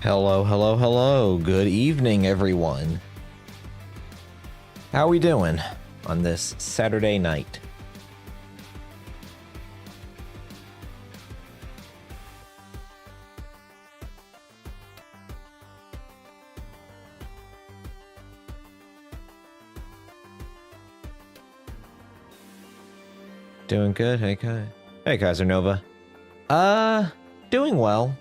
Hello, hello, hello. Good evening, everyone. How are we doing on this Saturday night? Doing good. Hey, Kai. Hey, Kaiser Nova. Doing well.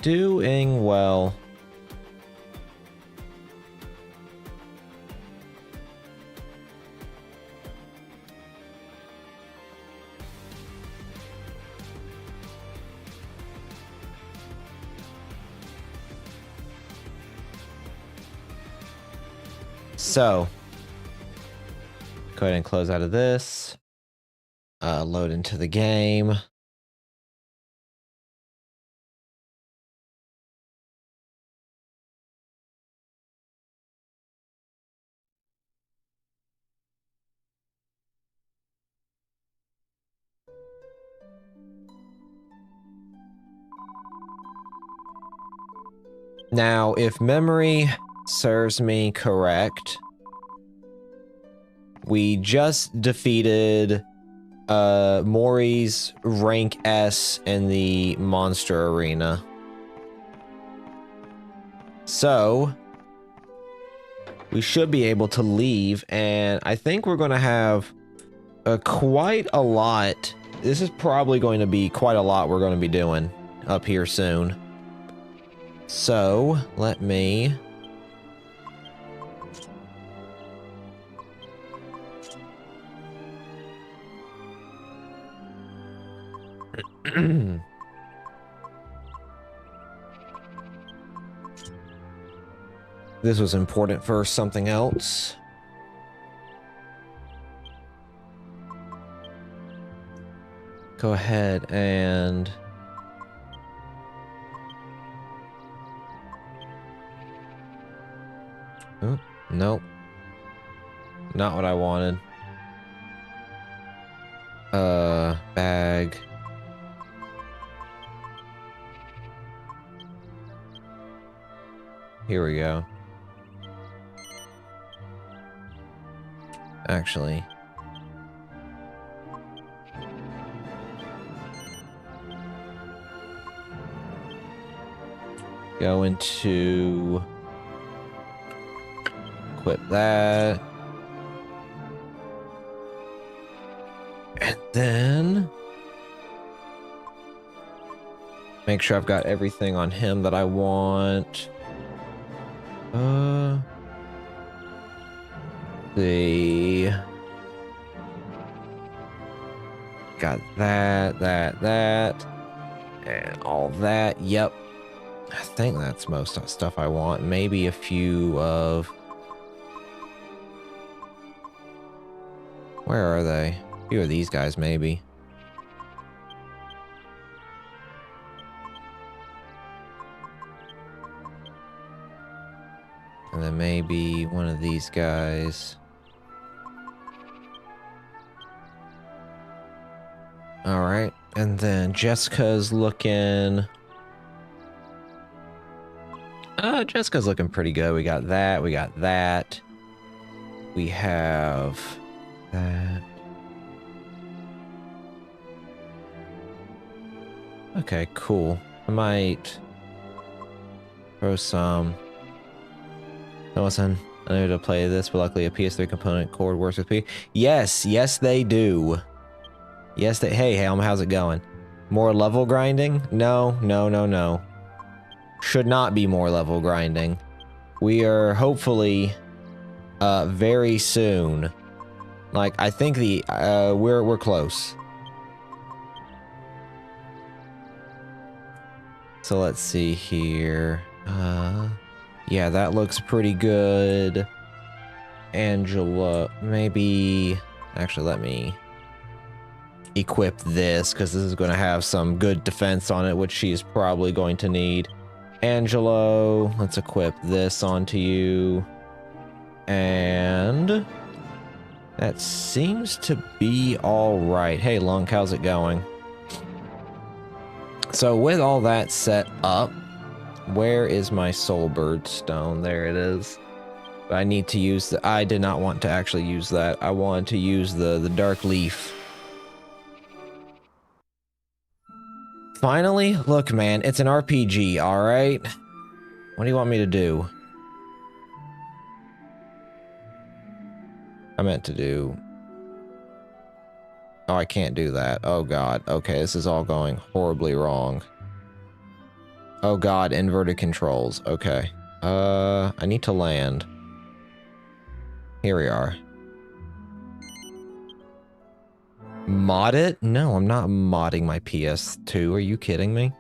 Doing well. So, go ahead and close out of this. Load into the game. Now, if memory serves me correct, we just defeated Mori's rank S in the monster arena. So, we should be able to leave, and I think we're going to have quite a lot. This is probably going to be quite a lot we're going to be doing up here soon. So, let me... This was important for something else. Go ahead and... Oh, nope. Not what I wanted. Bag. Here we go. Actually. Go into... Equip that. And then... Make sure I've got everything on him that I want. Got that, and all that. Yep. I think that's most of the stuff I want. Maybe a few of... Where are they? A few of these guys, maybe. And then maybe one of these guys. Alright, and then Jessica's looking... Jessica's looking pretty good. We got that, we got that. We have... that. Okay, cool. I might... throw some... No, listen, I need to play this, but luckily a PS3 component cord works with P. Yes, yes they do. Yes, they... Hey, Helm, how's it going? More level grinding? No, no, no, no. Should not be more level grinding. We are hopefully very soon. Like, I think the we're close. So let's see here. Yeah, that looks pretty good. Angela, maybe... Actually, let me equip this, because this is going to have some good defense on it, which she's probably going to need. Angelo, let's equip this onto you. And... that seems to be all right. Hey, Lunk, how's it going? So with all that set up, where is my Soulbird stone? There it is. I need to use the... I did not want to actually use that. I wanted to use the Dark Leaf. Finally? Look, man, it's an RPG, alright? What do you want me to do? I meant to do... Oh, I can't do that. Oh, God. Okay, this is all going horribly wrong. Oh, God, inverted controls. Okay. I need to land. Here we are. Mod it? No, I'm not modding my PS2. Are you kidding me?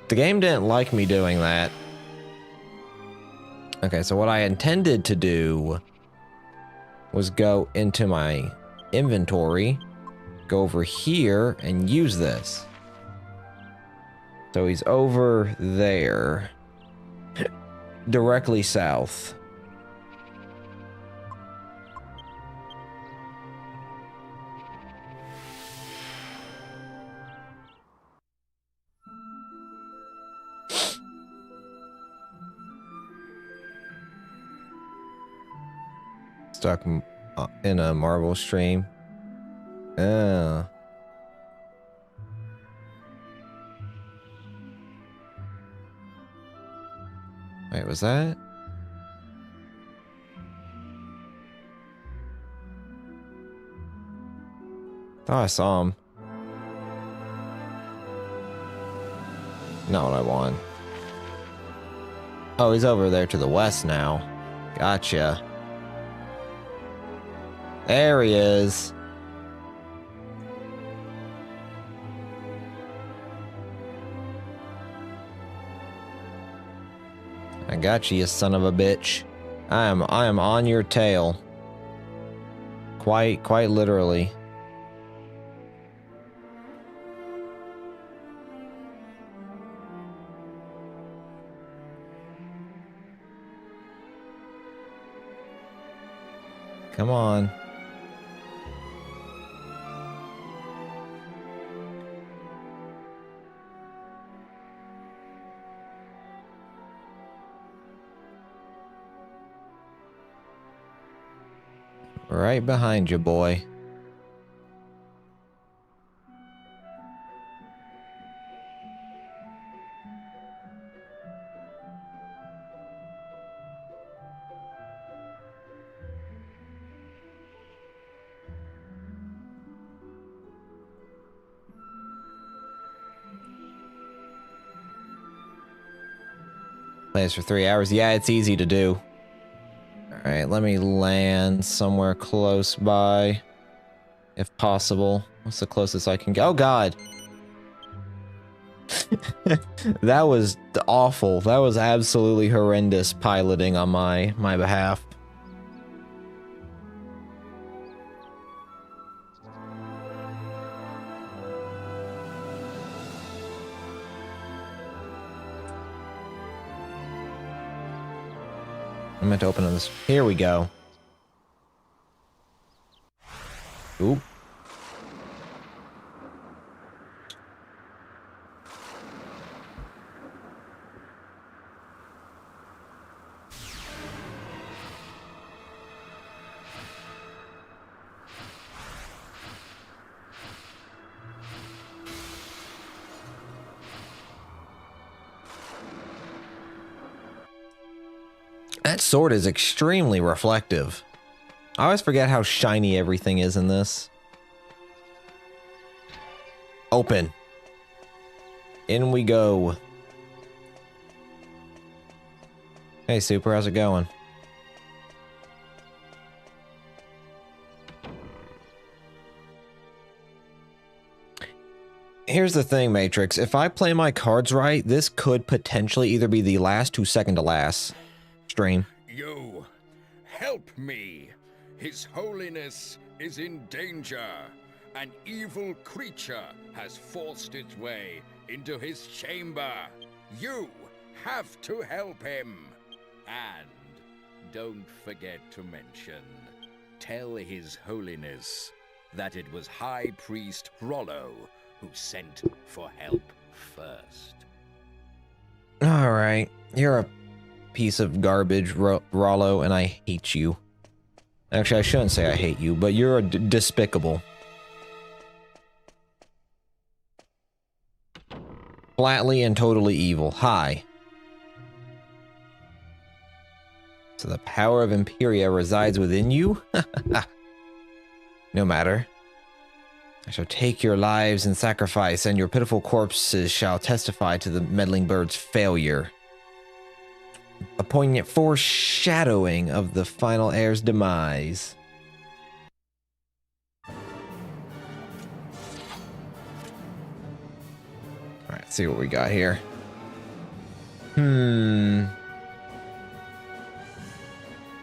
The game didn't like me doing that. Okay, so what I intended to do was go into my inventory, go over here, and use this. So he's over there, directly south. Stuck in a marble stream. Oh. Wait, was that? Thought I saw him. Not what I want. Oh, he's over there to the west now. Gotcha. There he is. I got you, you son of a bitch. I am on your tail. Quite literally. Come on. Right behind you, boy. Plays for 3 hours. Yeah, it's easy to do. Alright, let me land somewhere close by, if possible. What's the closest I can get? Oh, God! That was awful. That was absolutely horrendous piloting on my behalf. I meant to open this. Here we go. Oop. That sword is extremely reflective. I always forget how shiny everything is in this. Open. In we go. Hey, Super, how's it going? Here's the thing, Matrix. If I play my cards right, this could potentially either be the last to second to last stream. You, help me. His Holiness is in danger. An evil creature has forced its way into his chamber. You, have to help him. And don't forget to mention, tell His Holiness that it was High Priest Rollo who sent for help first. Alright, you're a piece of garbage, Rollo, and I hate you. Actually, I shouldn't say I hate you, but you're despicable. Flatly and totally evil. Hi. So the power of Imperia resides within you? No matter. I shall take your lives in sacrifice, and your pitiful corpses shall testify to the meddling bird's failure. A poignant foreshadowing of the final heir's demise. Alright, see what we got here.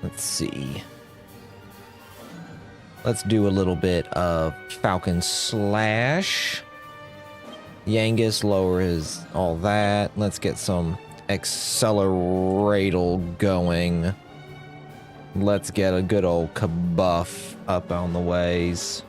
Let's see. Let's do a little bit of Falcon Slash. Yangus, lower his all that. Let's get some Acceleratal going. Let's get a good old kabuff up on the ways.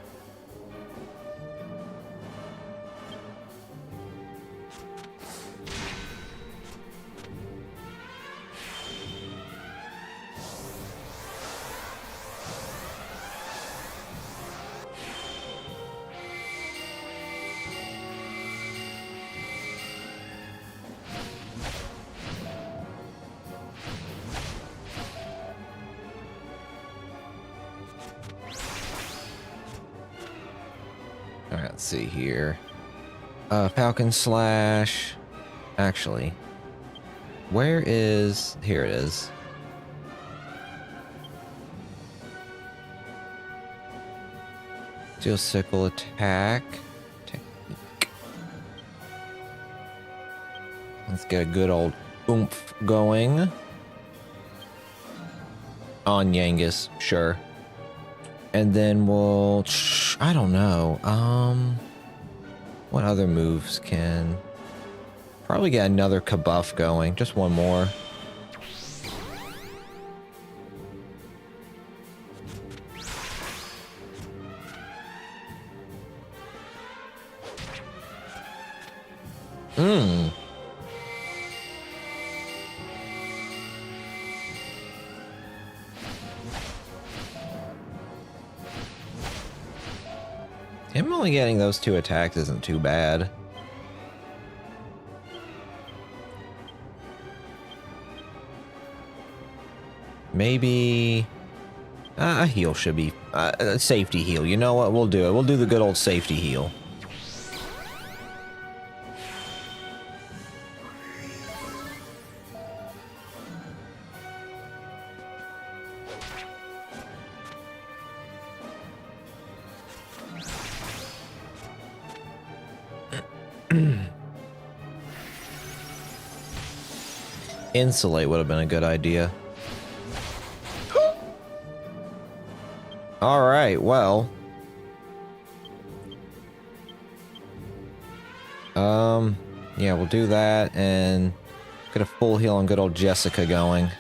Alright, let's see here. Falcon Slash. Actually, where is... Here it is. Steel Sickle attack. Technique. Let's get a good old oomph going. On Yangus, sure. And then we'll... I don't know. What other moves can... Probably get another kabuff going. Just one more. Him only getting those 2 attacks isn't too bad. Maybe... a heal should be... a safety heal. You know what? We'll do it. We'll do the good old safety heal. Insulate would have been a good idea. Alright, well. Yeah, we'll do that and get a full heal on good old Jessica going.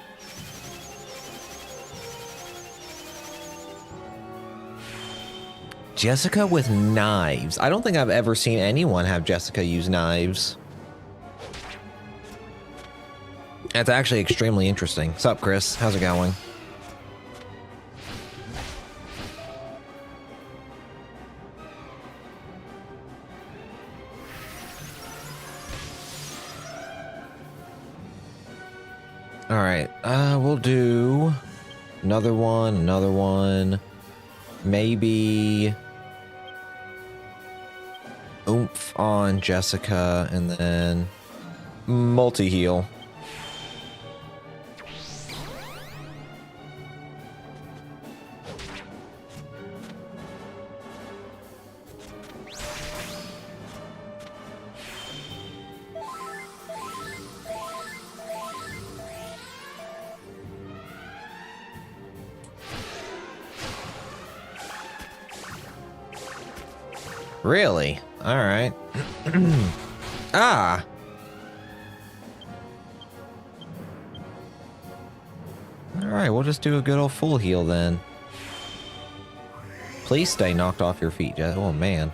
Jessica with knives. I don't think I've ever seen anyone have Jessica use knives. That's actually extremely interesting. Sup, Chris? How's it going? Alright, we'll do another one. Maybe oomph on Jessica and then multi-heal. Really? Alright. Ah! Alright, we'll just do a good old full heal then. Please stay knocked off your feet, Jess. Oh, man.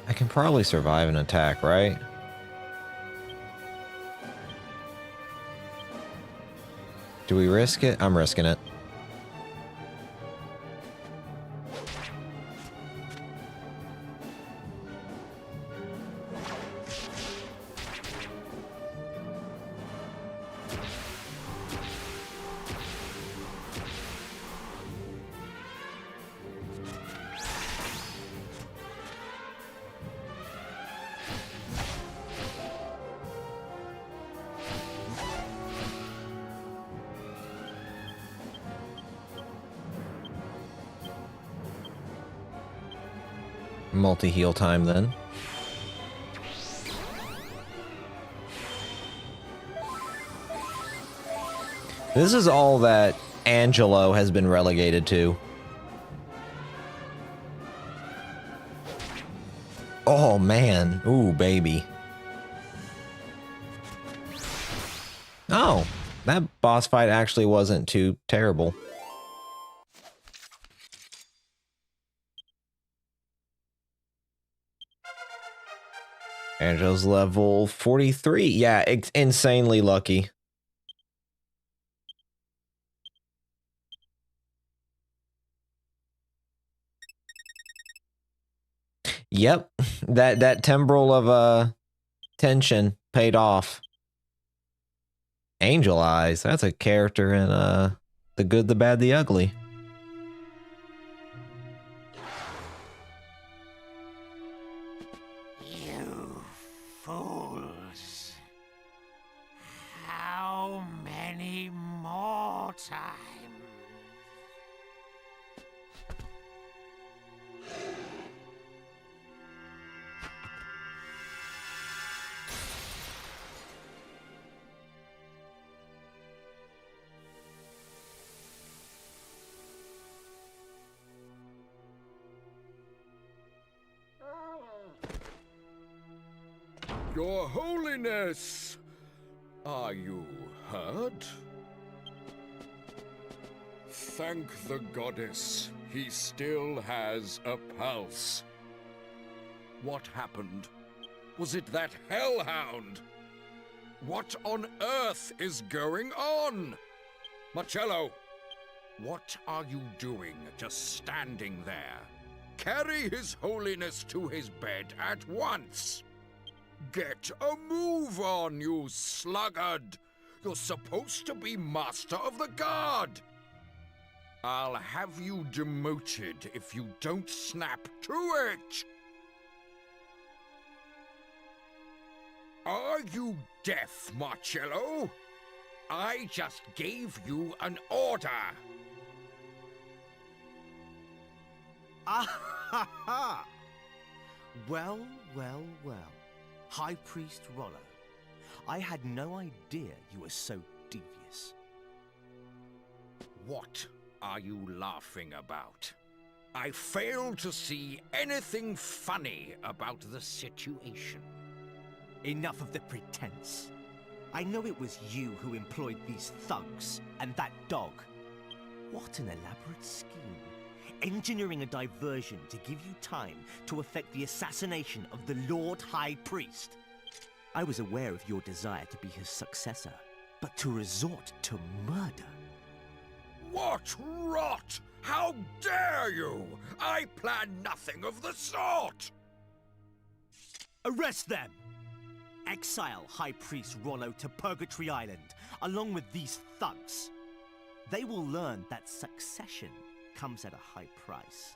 I can probably survive an attack, right? Do we risk it? I'm risking it. Multi-heal time then. This is all that Angelo has been relegated to. Oh man. Ooh, baby. Oh, that boss fight actually wasn't too terrible. Angelo's level 43. Yeah, it's insanely lucky. Yep, that temporal of tension paid off. Angel Eyes, that's a character in The Good, the Bad, the Ugly. You fools. How many more times? Your Holiness! Are you hurt? Thank the goddess, he still has a pulse. What happened? Was it that hellhound? What on earth is going on? Marcello, what are you doing just standing there? Carry His Holiness to his bed at once! Get a move on, you sluggard! You're supposed to be Master of the Guard! I'll have you demoted if you don't snap to it! Are you deaf, Marcello? I just gave you an order! Ah ha ha! Well, well, well. High Priest Rollo, I had no idea you were so devious. What are you laughing about? I fail to see anything funny about the situation. Enough of the pretense. I know it was you who employed these thugs and that dog. What an elaborate scheme. Engineering a diversion to give you time to effect the assassination of the Lord High Priest. I was aware of your desire to be his successor, but to resort to murder. What rot! How dare you! I plan nothing of the sort! Arrest them! Exile High Priest Rollo to Purgatory Island, along with these thugs. They will learn that succession comes at a high price.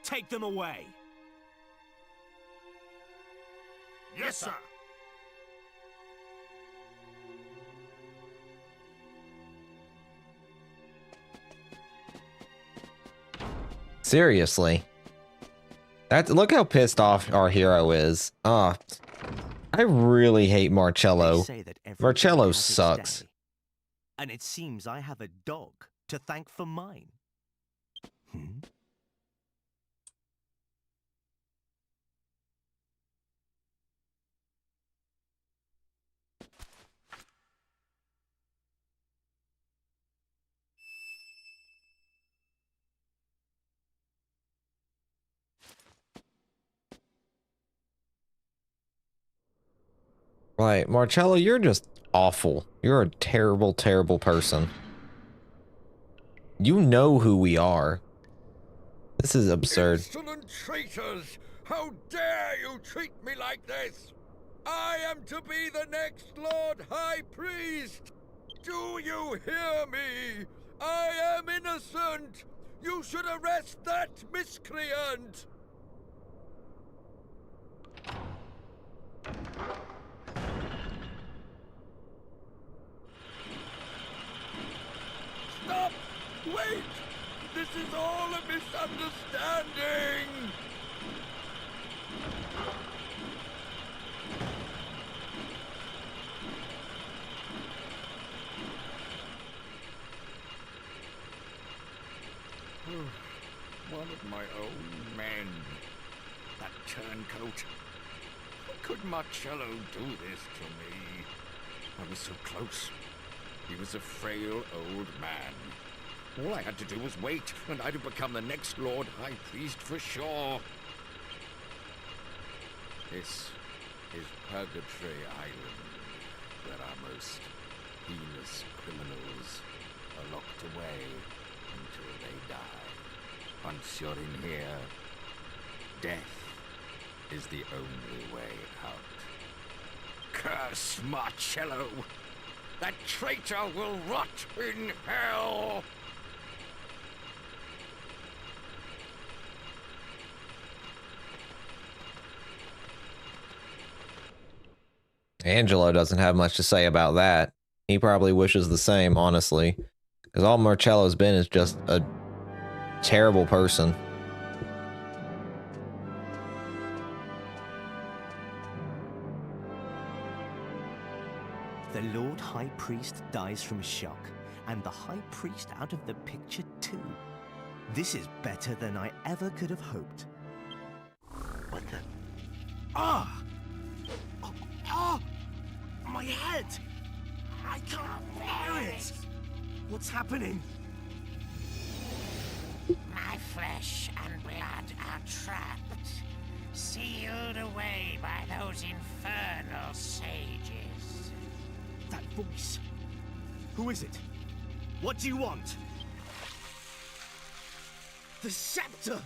Take them away! Yes, sir! Seriously. Look how pissed off our hero is. I really hate Marcello. Marcello sucks. And it seems I have a dog to thank for mine. Hmm? Like, Marcello, you're just awful. You're a terrible, terrible person. You know who we are. This is absurd. Insolent traitors! How dare you treat me like this? I am to be the next Lord High Priest! Do you hear me? I am innocent! You should arrest that miscreant! Stop! Wait! This is all a misunderstanding! One of my own men. That turncoat. How could Marcello do this to me? I was so close. He was a frail old man. All I had to do was wait, and I'd have become the next Lord High Priest for sure. This is Purgatory Island, where our most heinous criminals are locked away until they die. Once you're in here, death is the only way out. Curse Marcello! That traitor will rot in hell! Angelo doesn't have much to say about that. He probably wishes the same, honestly. Because all Marcello's been is just a terrible person. The Lord High Priest dies from shock, and the High Priest out of the picture too. This is better than I ever could have hoped. What the? Ah! Oh, oh! My head! I can't bear it! What's happening? My flesh and blood are trapped, sealed away by those infernal sages. That voice. Who is it? What do you want? The scepter!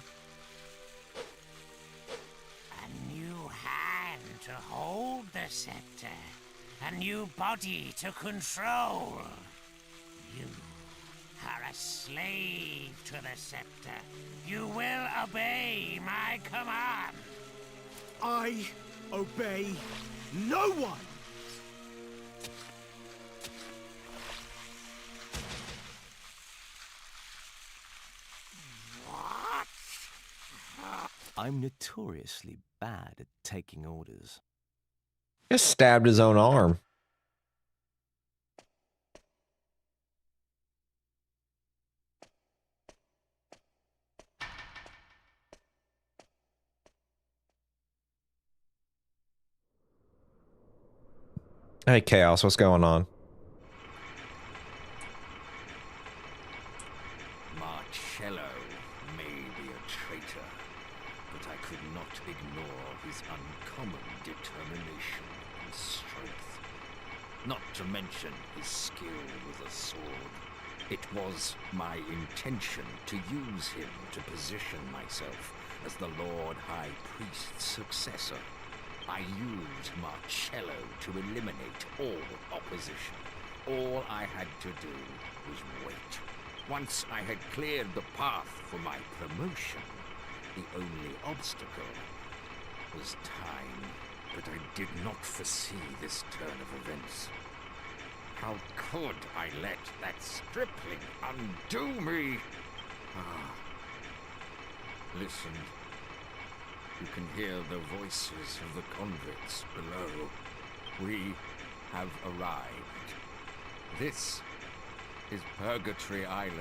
A new hand to hold the scepter, a new body to control. You are a slave to the scepter. You will obey my command. I obey no one! What? I'm notoriously bad at taking orders. Just stabbed his own arm. Hey, Chaos, what's going on? Marcello may be a traitor, but I could not ignore his uncommon determination and strength. Not to mention his skill with a sword. It was my intention to use him to position myself as the Lord High Priest's successor. I used Marcello to eliminate all opposition. All I had to do was wait. Once I had cleared the path for my promotion, the only obstacle was time. But I did not foresee this turn of events. How could I let that stripling undo me? Ah. Listen. You can hear the voices of the convicts below. We have arrived. This is Purgatory Island.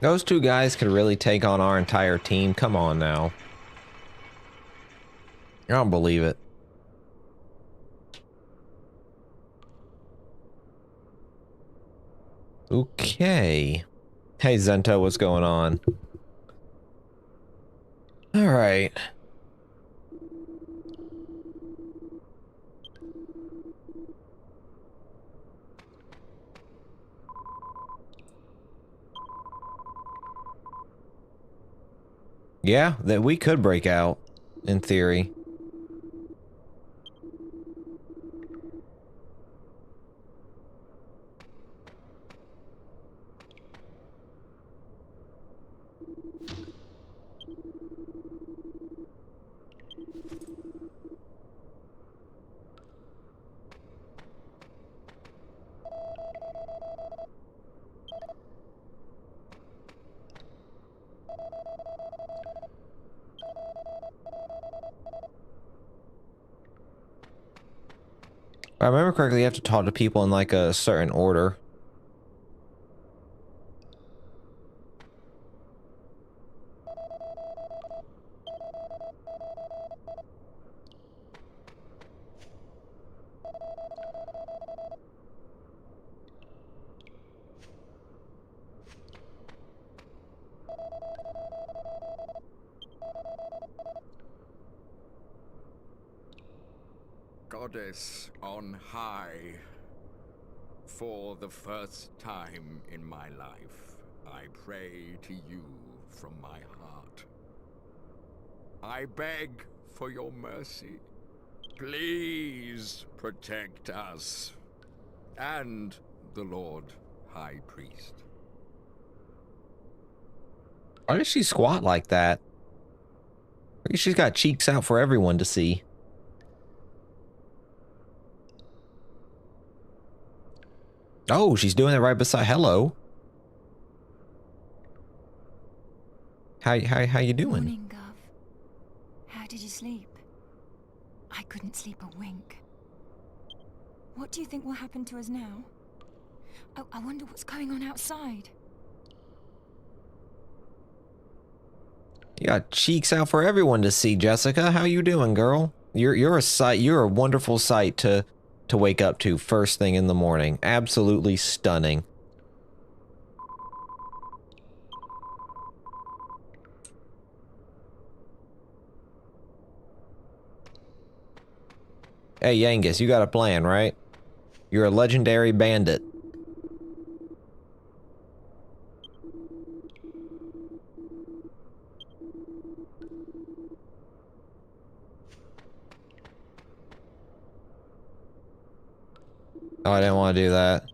Those two guys could really take on our entire team. Come on now. I don't believe it. Okay. Hey, Zento, what's going on? All right. Yeah, that we could break out, in theory. If I remember correctly, you have to talk to people in like a certain order. Goddess on high, for the first time in my life, I pray to you from my heart. I beg for your mercy. Please protect us and the Lord High Priest. Why does she squat like that? She's got cheeks out for everyone to see. Oh, she's doing it right beside. Hello. How you doing? Morning, Gov. How did you sleep? I couldn't sleep a wink. What do you think will happen to us now? I wonder what's going on outside. You got cheeks out for everyone to see, Jessica. How you doing, girl? You're a sight. You're a wonderful sight to wake up to first thing in the morning. Absolutely stunning. Hey, Yangus, you got a plan, right? You're a legendary bandit. Oh, I didn't want to do that.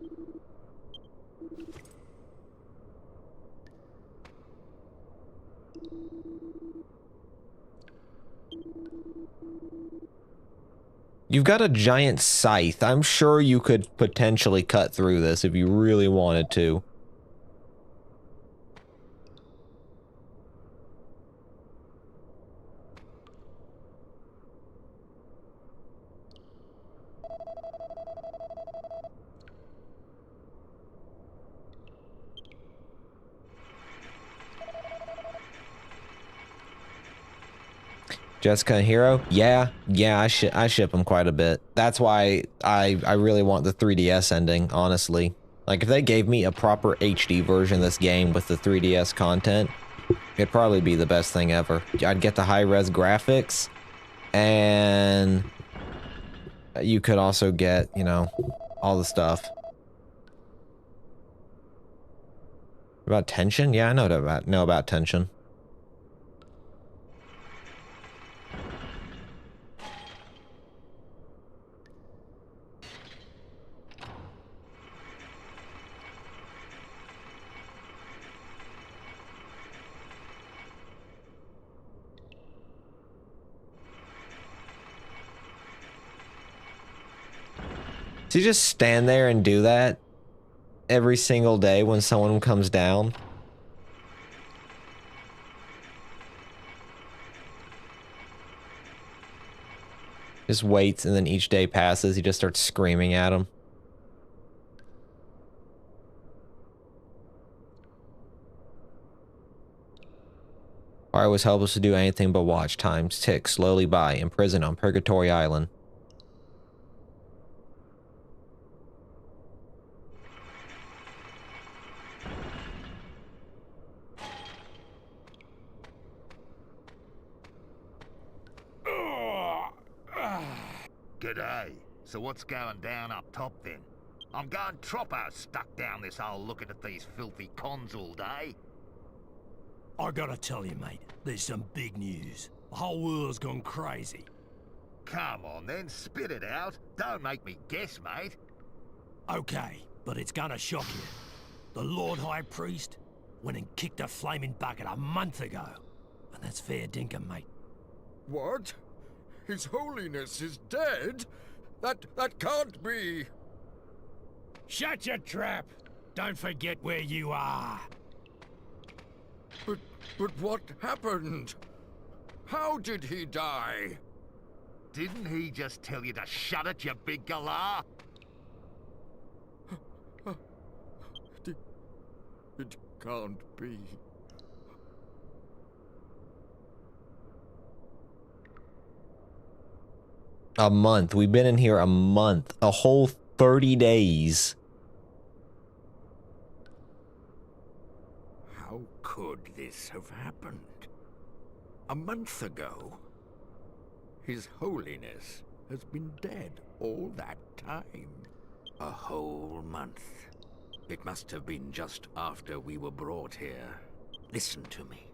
You've got a giant scythe. I'm sure you could potentially cut through this if you really wanted to. Jessica and Hero? Yeah, I ship them quite a bit. That's why I really want the 3DS ending, honestly. Like, if they gave me a proper HD version of this game with the 3DS content, it'd probably be the best thing ever. I'd get the high-res graphics, and you could also get, you know, all the stuff. About tension? Yeah, I know about tension. So you just stand there and do that, every single day when someone comes down. Just waits, and then each day passes, he just starts screaming at him. I was helpless to do anything but watch time tick slowly by, imprisoned on Purgatory Island. G'day. So what's going down up top then? I'm going troppo stuck down this hole looking at these filthy cons all day. I gotta tell you, mate, there's some big news. The whole world's gone crazy. Come on then, spit it out. Don't make me guess, mate. Okay, but it's gonna shock you. The Lord High Priest went and kicked a flaming bucket a month ago. And that's fair dinkum, mate. What? His Holiness is dead? That can't be. Shut your trap! Don't forget where you are. But what happened? How did he die? Didn't he just tell you to shut it, you big galah? It can't be. A month. We've been in here a month. A whole 30 days. How could this have happened? A month ago? His Holiness has been dead all that time. A whole month. It must have been just after we were brought here. Listen to me.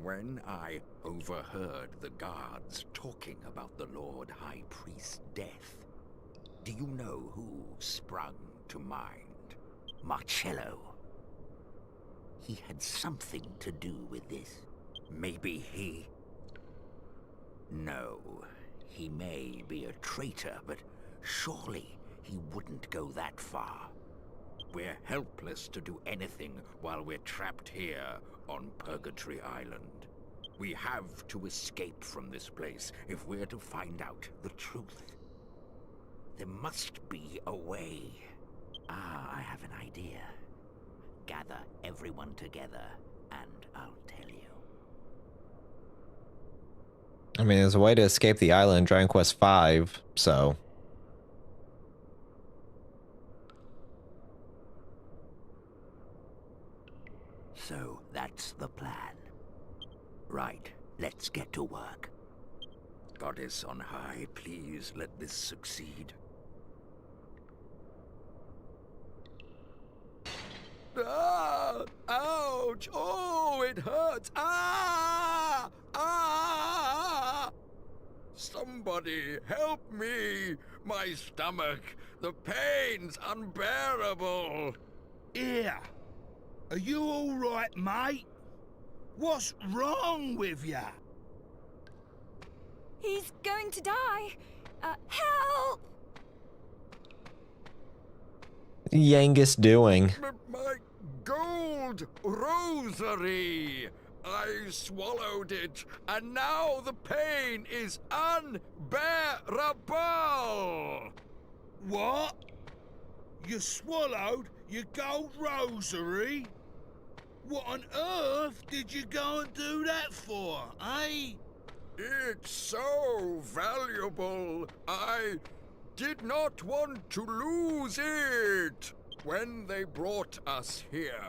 When I overheard the guards talking about the Lord High Priest's death, do you know who sprung to mind? Marcello. He had something to do with this. Maybe he... No, he may be a traitor, but surely he wouldn't go that far. We're helpless to do anything while we're trapped here on Purgatory Island. We have to escape from this place if we're to find out the truth. There must be a way. I have an idea. Gather everyone together, and I'll tell you. I mean, there's a way to escape the island in Dragon Quest V, so... So, that's the plan. Right, let's get to work. Goddess on high, please let this succeed. Ah! Ouch! Oh, it hurts! Ah! Ah! Somebody help me! My stomach! The pain's unbearable! Here. Are you all right, mate? What's wrong with ya? He's going to die. Help! Yangus doing? My gold rosary! I swallowed it, and now the pain is unbearable! What? You swallowed your gold rosary? What on earth did you go and do that for, eh? It's so valuable. I did not want to lose it. When they brought us here,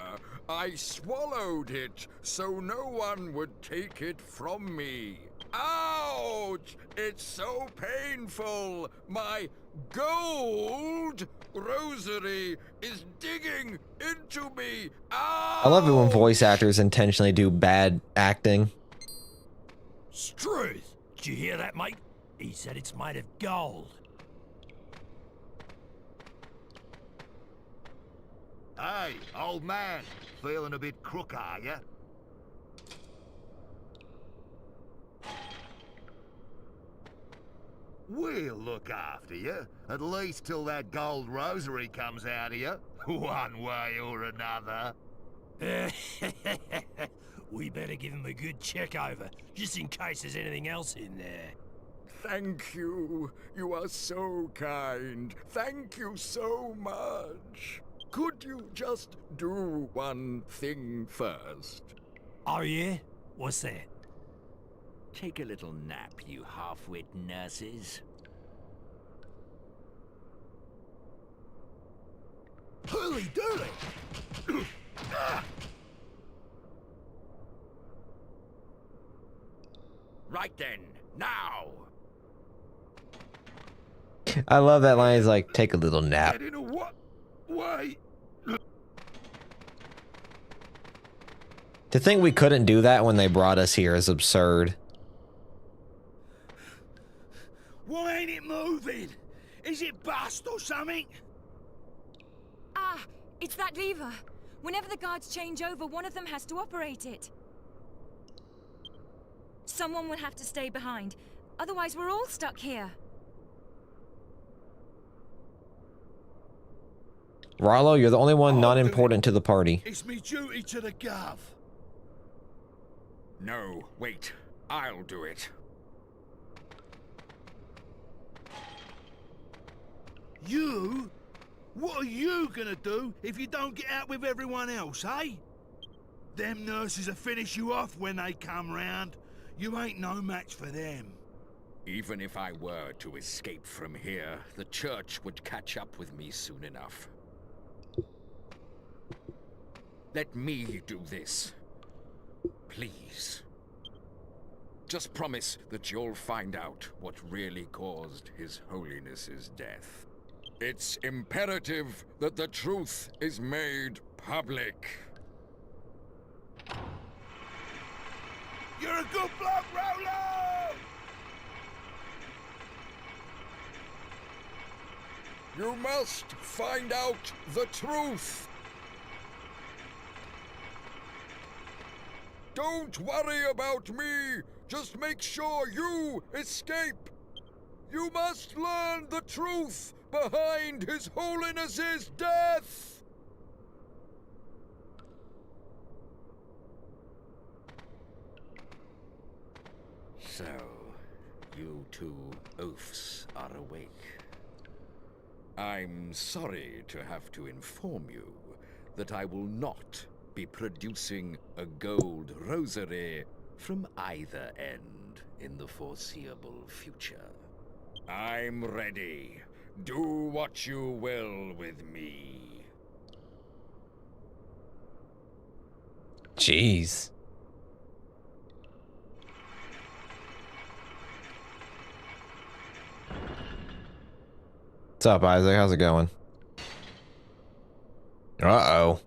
I swallowed it so no one would take it from me. Ouch! It's so painful. My gold rosary is digging into me. Ouch! I love it when voice actors intentionally do bad acting. Struth! Did you hear that, mate? He said it's made of gold. Hey, old man. Feeling a bit crook, are ya? We'll look after you, at least till that gold rosary comes out of you, one way or another. We better give him a good check over, just in case there's anything else in there. Thank you. You are so kind. Thank you so much. Could you just do one thing first? Oh yeah? What's that? Take a little nap, you half-wit nurses. Hooly-dooly! Right then, now! I love that line. He's like, take a little nap. Get in a what? Way? To think we couldn't do that when they brought us here is absurd. Why ain't it moving? Is it bust or something? Ah, it's that lever. Whenever the guards change over, one of them has to operate it. Someone will have to stay behind. Otherwise, we're all stuck here. Rollo, you're the only one not I'll do important to the party. It's me duty to the gov. No, wait. I'll do it. You? What are you gonna do if you don't get out with everyone else, eh? Them nurses will finish you off when they come round. You ain't no match for them. Even if I were to escape from here, the church would catch up with me soon enough. Let me do this. Please. Just promise that you'll find out what really caused His Holiness's death. It's imperative that the truth is made public. You're a good bloke, Rolo! You must find out the truth. Don't worry about me. Just make sure you escape. You must learn the truth behind His Holiness's death. So, you two oafs are awake. I'm sorry to have to inform you that I will not be producing a gold rosary from either end in the foreseeable future. I'm ready. Do what you will with me. Jeez. What's up, Isaac? How's it going? Uh-oh.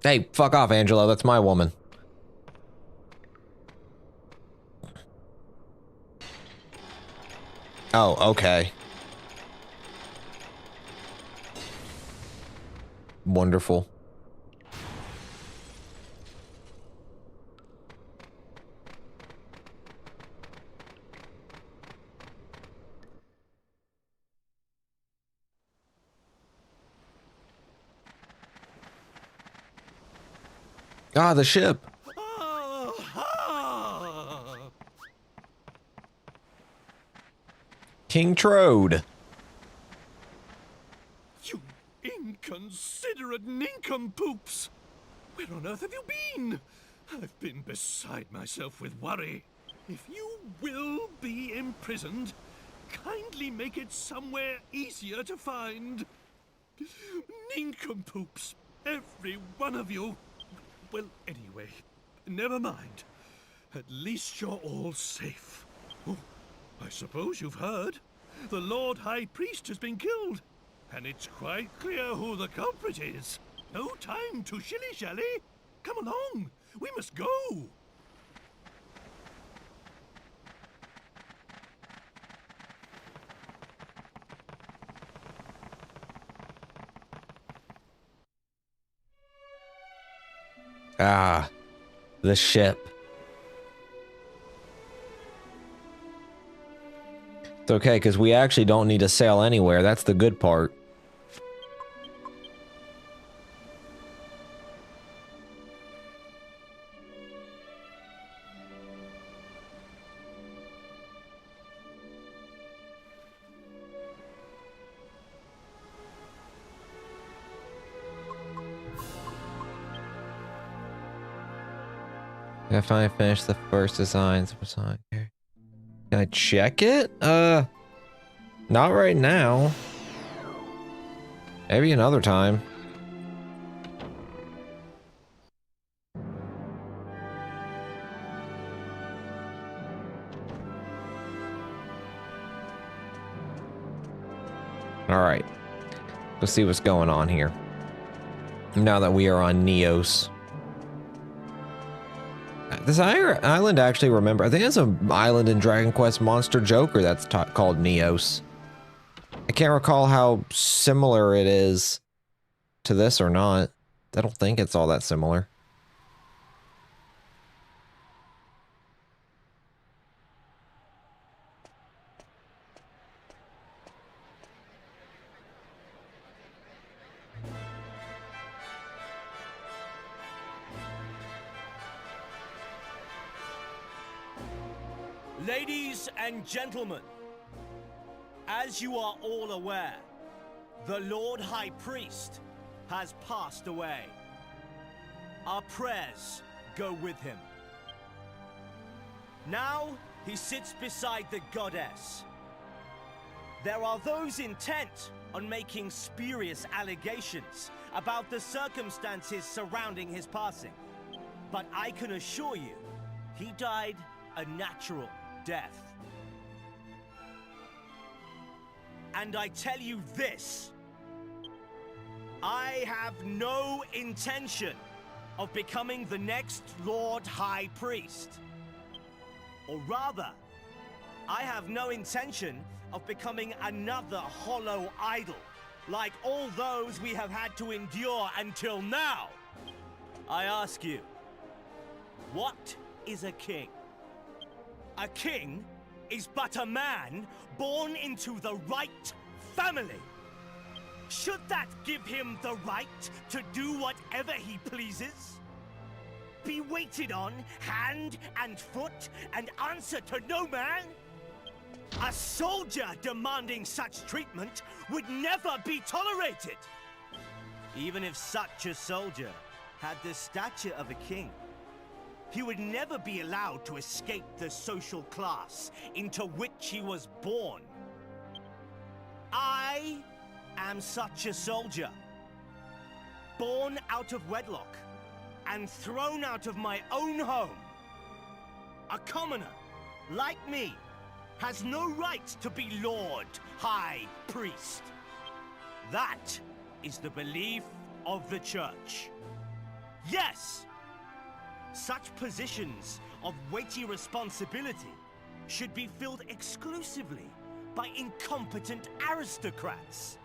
Hey, fuck off, Angelo. That's my woman. Oh, okay. Wonderful. Ah, the ship. King Trode. You inconsiderate nincompoops! Where on earth have you been? I've been beside myself with worry. If you will be imprisoned, kindly make it somewhere easier to find. Nincompoops, every one of you. Well, anyway, never mind. At least you're all safe. Oh, I suppose you've heard. The Lord High Priest has been killed. And it's quite clear who the culprit is. No time to shilly-shally. Come along. We must go. Ah. the ship. It's okay, because we actually don't need to sail anywhere. That's the good part. I finally finished the first designs. Can I check it? Not right now. Maybe another time. Alright. Let's see what's going on here. Now that we are on Neos. This island actually, remember, I think it's an island in Dragon Quest Monster Joker that's called Neos. I can't recall how similar it is to this or not. I don't think it's all that similar. Ladies and gentlemen, as you are all aware, the Lord High Priest has passed away. Our prayers go with him. Now he sits beside the goddess. There are those intent on making spurious allegations about the circumstances surrounding his passing. But I can assure you, he died a natural death. And I tell you this, I have no intention of becoming the next Lord High Priest. Or rather, I have no intention of becoming another hollow idol, like all those we have had to endure until now. I ask you, what is a king? A king is but a man born into the right family. Should that give him the right to do whatever he pleases? Be waited on hand and foot and answer to no man? A soldier demanding such treatment would never be tolerated. Even if such a soldier had the stature of a king, he would never be allowed to escape the social class into which he was born. I am such a soldier, born out of wedlock and thrown out of my own home. A commoner, like me, has no right to be Lord High Priest. That is the belief of the Church. Yes! Such positions of weighty responsibility should be filled exclusively by incompetent aristocrats.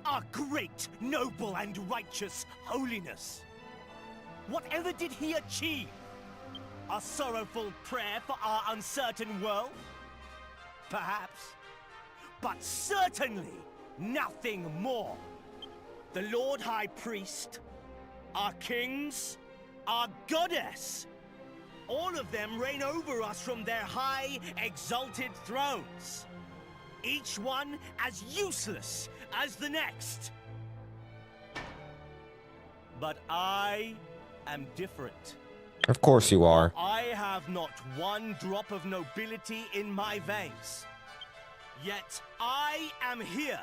Our great, noble, and righteous holiness. Whatever did he achieve? A sorrowful prayer for our uncertain world? Perhaps. But certainly nothing more. The Lord High Priest, our kings, our goddess, all of them reign over us from their high, exalted thrones. Each one as useless as the next. But I am different. Of course you are. I have not one drop of nobility in my veins. Yet I am here,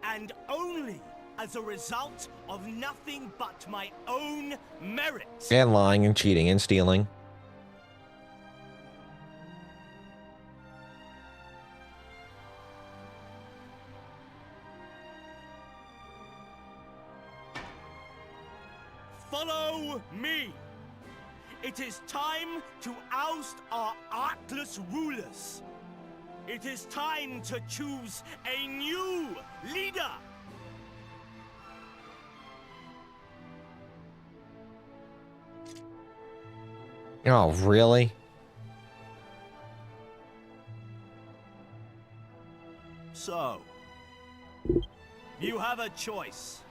and only as a result of nothing but my own merit. And lying and cheating and stealing. Follow me. It is time to oust our artless rulers. It is time to choose a new leader. Oh, really? So, you have a choice.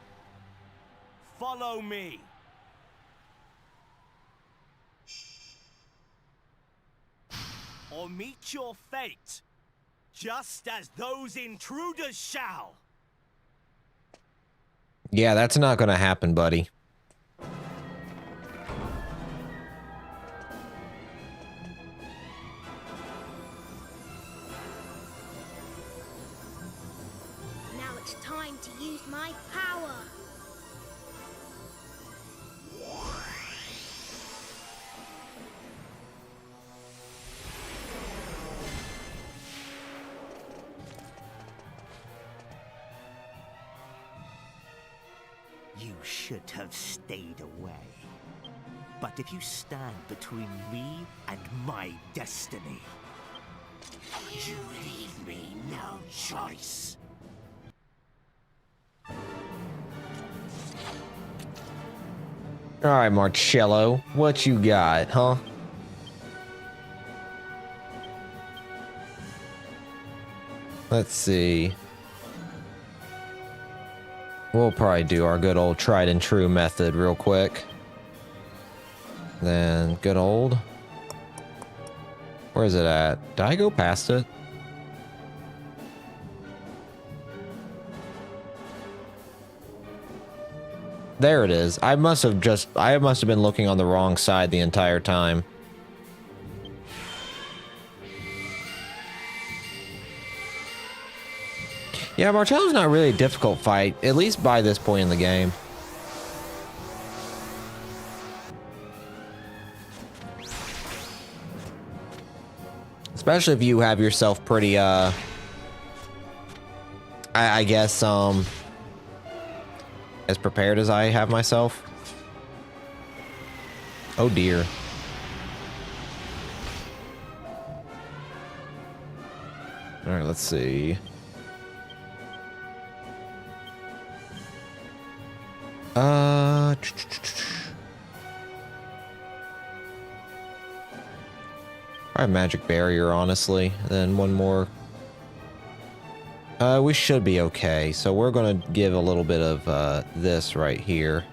Follow me. Or meet your fate, just as those intruders shall. Yeah, that's not gonna happen, buddy. Now it's time to use my power. You should have stayed away. But if you stand between me and my destiny, You leave me no choice. All right, Marcello, what you got, huh? Let's see. We'll probably do our good old tried and true method real quick. Then good old. Where is it at? Did I go past it? There it is. I must have been looking on the wrong side the entire time. Yeah, Marcello's not really a difficult fight, at least by this point in the game. Especially if you have yourself pretty, I guess, as prepared as I have myself. Oh dear. Alright, let's see. Probably magic barrier, honestly. Then one more. We should be okay. So we're gonna give a little bit of this right here.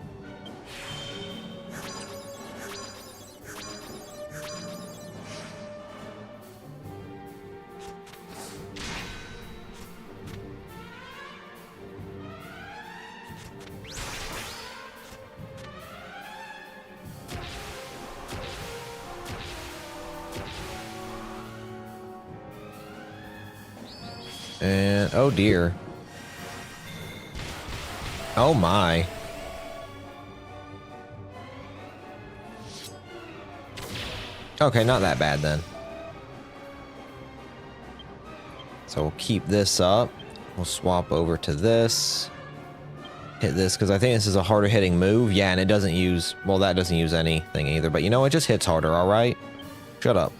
And oh dear. Oh my. Okay, not that bad then. So we'll keep this up. We'll swap over to this. Hit this, because I think this is a harder hitting move. Yeah, and it doesn't use, well, that doesn't use anything either. But you know, it just hits harder, alright? Shut up.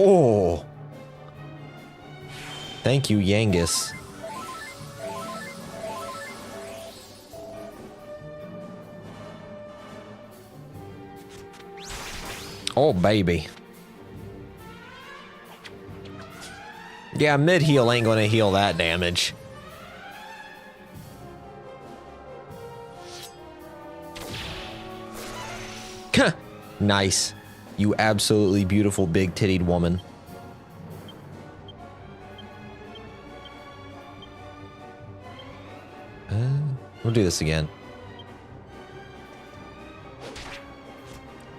Oh! Thank you, Yangus. Oh, baby. Yeah, mid-heal ain't gonna heal that damage. Nice. You absolutely beautiful big-tittied woman. We'll do this again.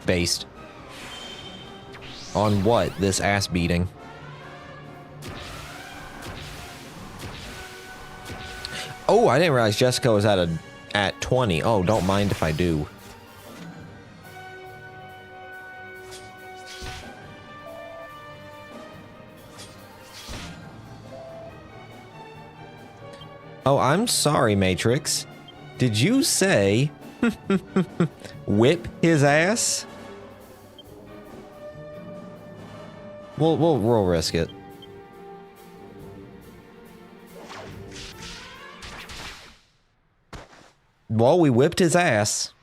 Based. On what? This ass beating. Oh, I didn't realize Jessica was at 20. Oh, don't mind if I do. Oh, I'm sorry, Matrix. Did you say whip his ass? We'll risk it. Well, we whipped his ass.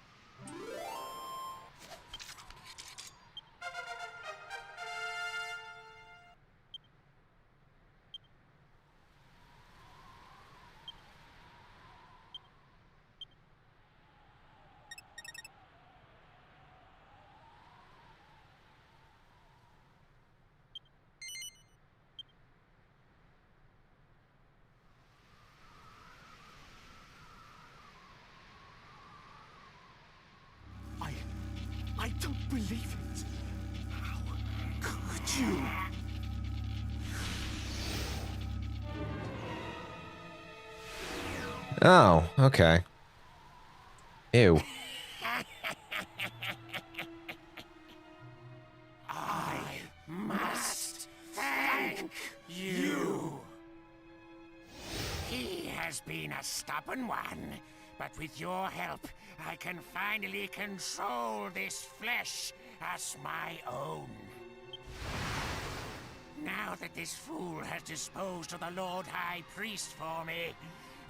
I don't believe it. How could you? Oh, okay. Ew. I must thank you. He has been a stubborn one, but with your help, I can finally control this flesh as my own. Now that this fool has disposed of the Lord High Priest for me,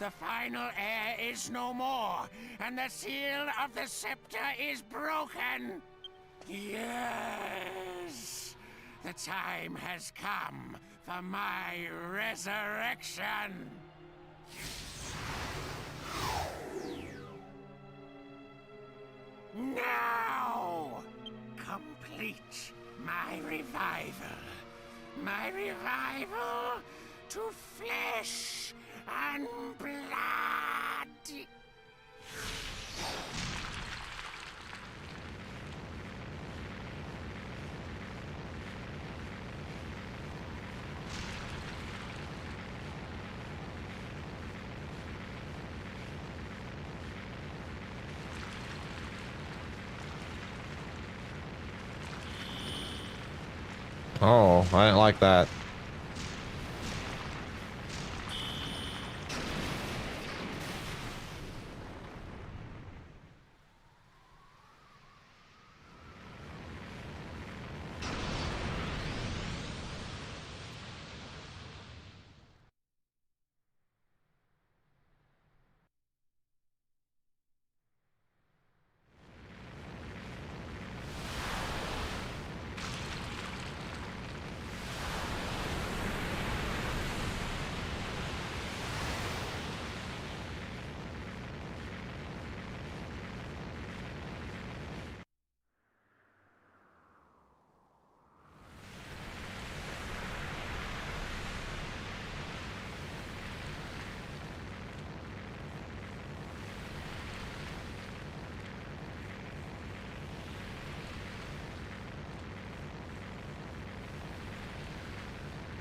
the final heir is no more, and the seal of the scepter is broken. Yes, the time has come for my resurrection. Now, complete my revival. My revival to flesh and blood. Oh, I didn't like that.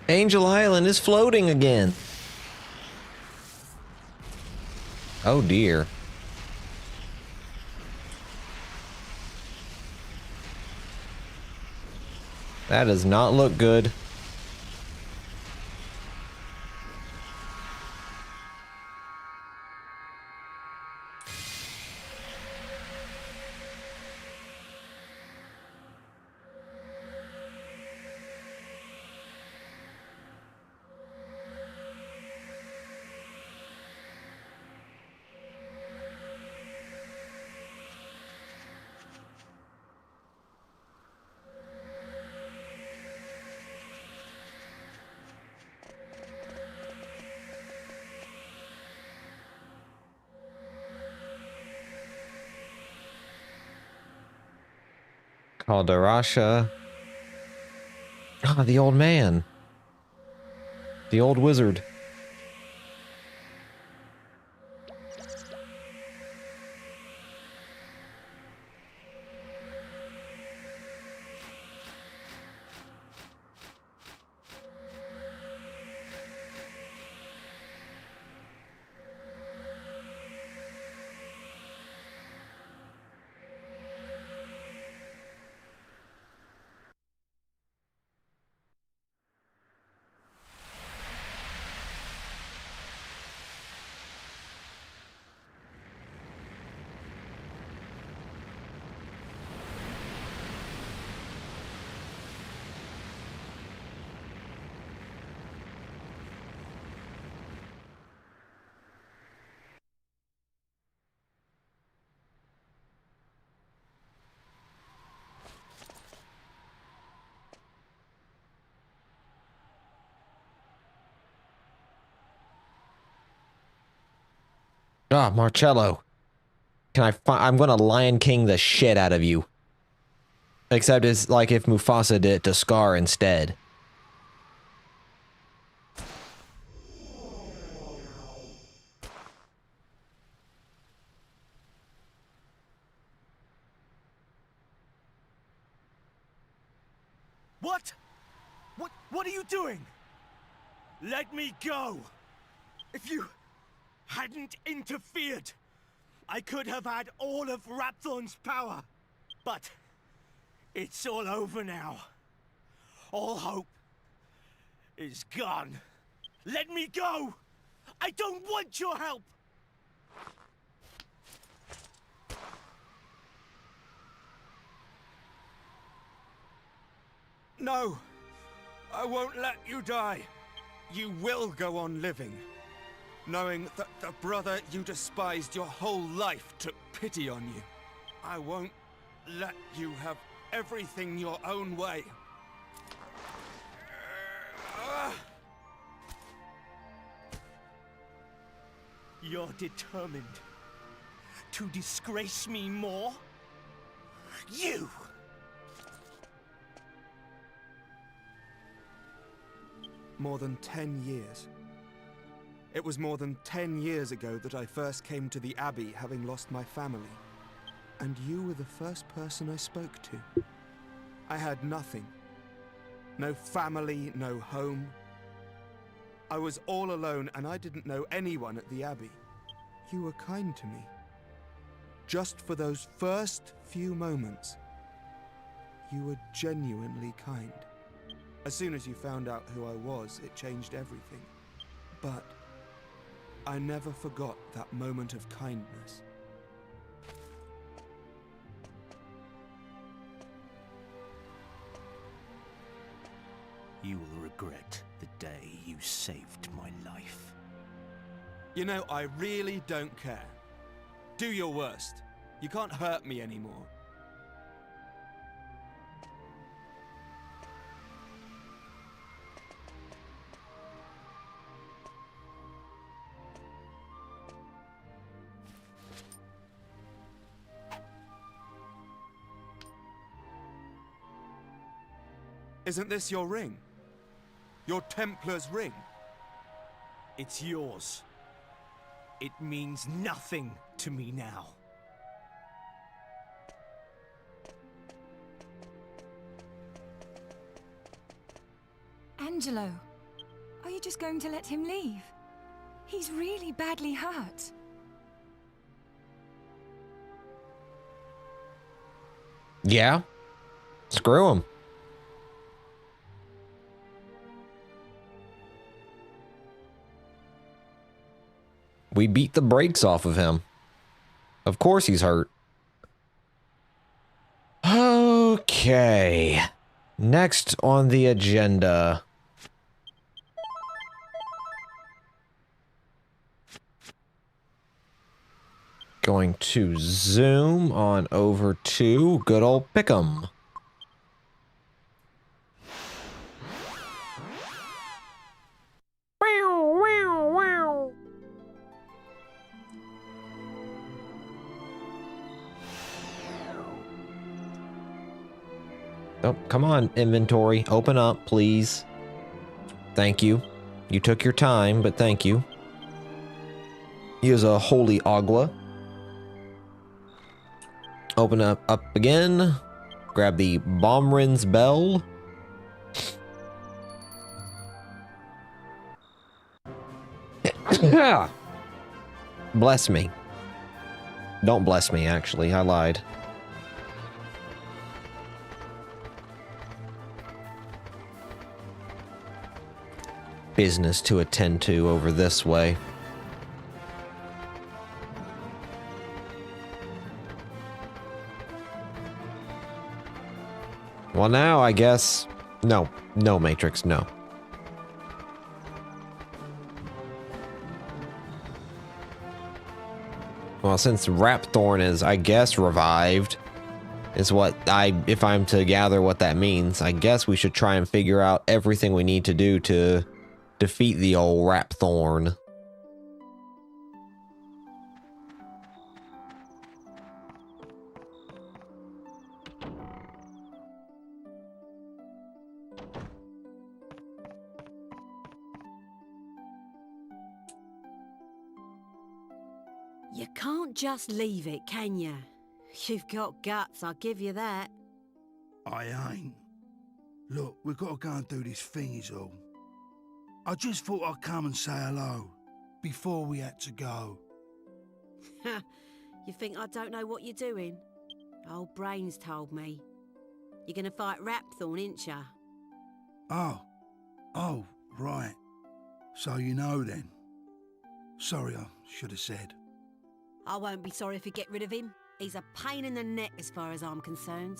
Angel Island is floating again. Oh dear. That does not look good. Caldarasha. Ah, the old man. The old wizard. Ah, Marcello. I'm gonna Lion King the shit out of you. Except it's like if Mufasa did it to Scar instead. What? What are you doing? Let me go! If you hadn't interfered, I could have had all of Rhapthorne's power. But it's all over now. All hope is gone. Let me go! I don't want your help! No! I won't let you die. You will go on living, knowing that the brother you despised your whole life took pity on you. I won't let you have everything your own way. You're determined to disgrace me more? You! More than 10 years. It was more than 10 years ago that I first came to the Abbey, having lost my family. And you were the first person I spoke to. I had nothing. No family, no home. I was all alone and I didn't know anyone at the Abbey. You were kind to me. Just for those first few moments, you were genuinely kind. As soon as you found out who I was, it changed everything. But I never forgot that moment of kindness. You will regret the day you saved my life. You know, I really don't care. Do your worst. You can't hurt me anymore. Isn't this your ring? Your Templar's ring? It's yours. It means nothing to me now. Angelo, are you just going to let him leave? He's really badly hurt. Yeah. Screw him. We beat the brakes off of him. Of course he's hurt. Okay. Next on the agenda. Going to zoom on over to good old Pick'em. Oh, come on, inventory. Open up, please. Thank you. You took your time, but thank you. Here's a holy agua. Open up again. Grab the Bomrin's bell. Bless me. Don't bless me, actually. I lied. Business to attend to over this way. Well, now I guess... No, Matrix, no. Well, since Rhapthorne is, I guess, revived, is what if I'm to gather what that means, I guess we should try and figure out everything we need to do to defeat the old Rhapthorne. You can't just leave it, can you? You've got guts, I'll give you that. I ain't. Look, we've got to go and do this thing is all. I just thought I'd come and say hello before we had to go. You think I don't know what you're doing? Old Brains told me. You're gonna fight Rhapthorne, ain't ya? Oh, right. So you know then. Sorry, I should have said. I won't be sorry if you get rid of him. He's a pain in the neck as far as I'm concerned.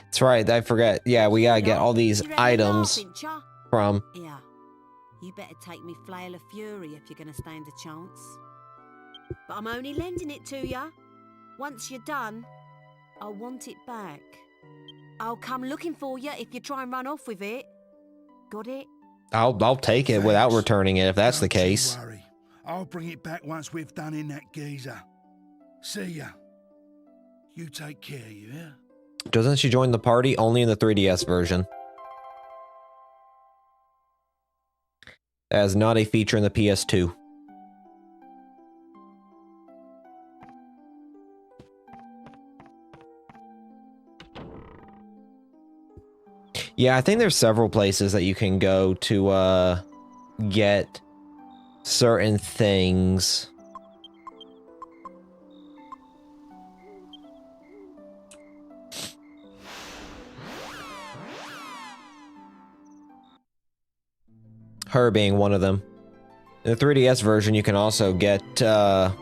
That's right, I forget. Yeah, we gotta get all these You items laughing, cha? from... Yeah. You better take me flail of fury if you're gonna stand a chance. But I'm only lending it to ya. Once you're done, I want it back. I'll come looking for you if you try and run off with it. Got it? I'll take it without returning it if that's the case. Don't you worry. I'll bring it back once we've done in that geezer. See ya. You take care, you hear? Doesn't she join the party? Only in the 3DS version. That is not a feature in the PS2. Yeah, I think there's several places that you can go to get certain things. Her being one of them. In the 3DS version, you can also get,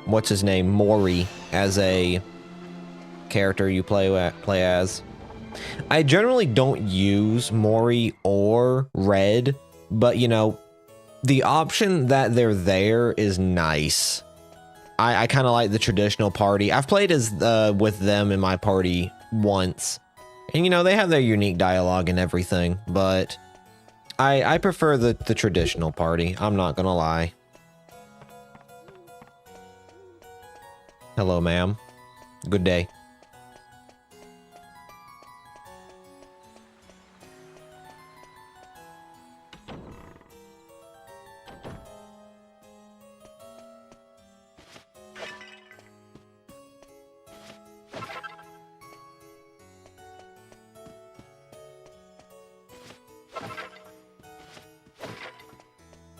what's his name, Mori, as a character you play as. I generally don't use Mori or Red, but, you know, the option that they're there is nice. I kind of like the traditional party. I've played as with them in my party once. And, you know, they have their unique dialogue and everything, but... I prefer the traditional party, I'm not gonna lie. Hello, ma'am. Good day.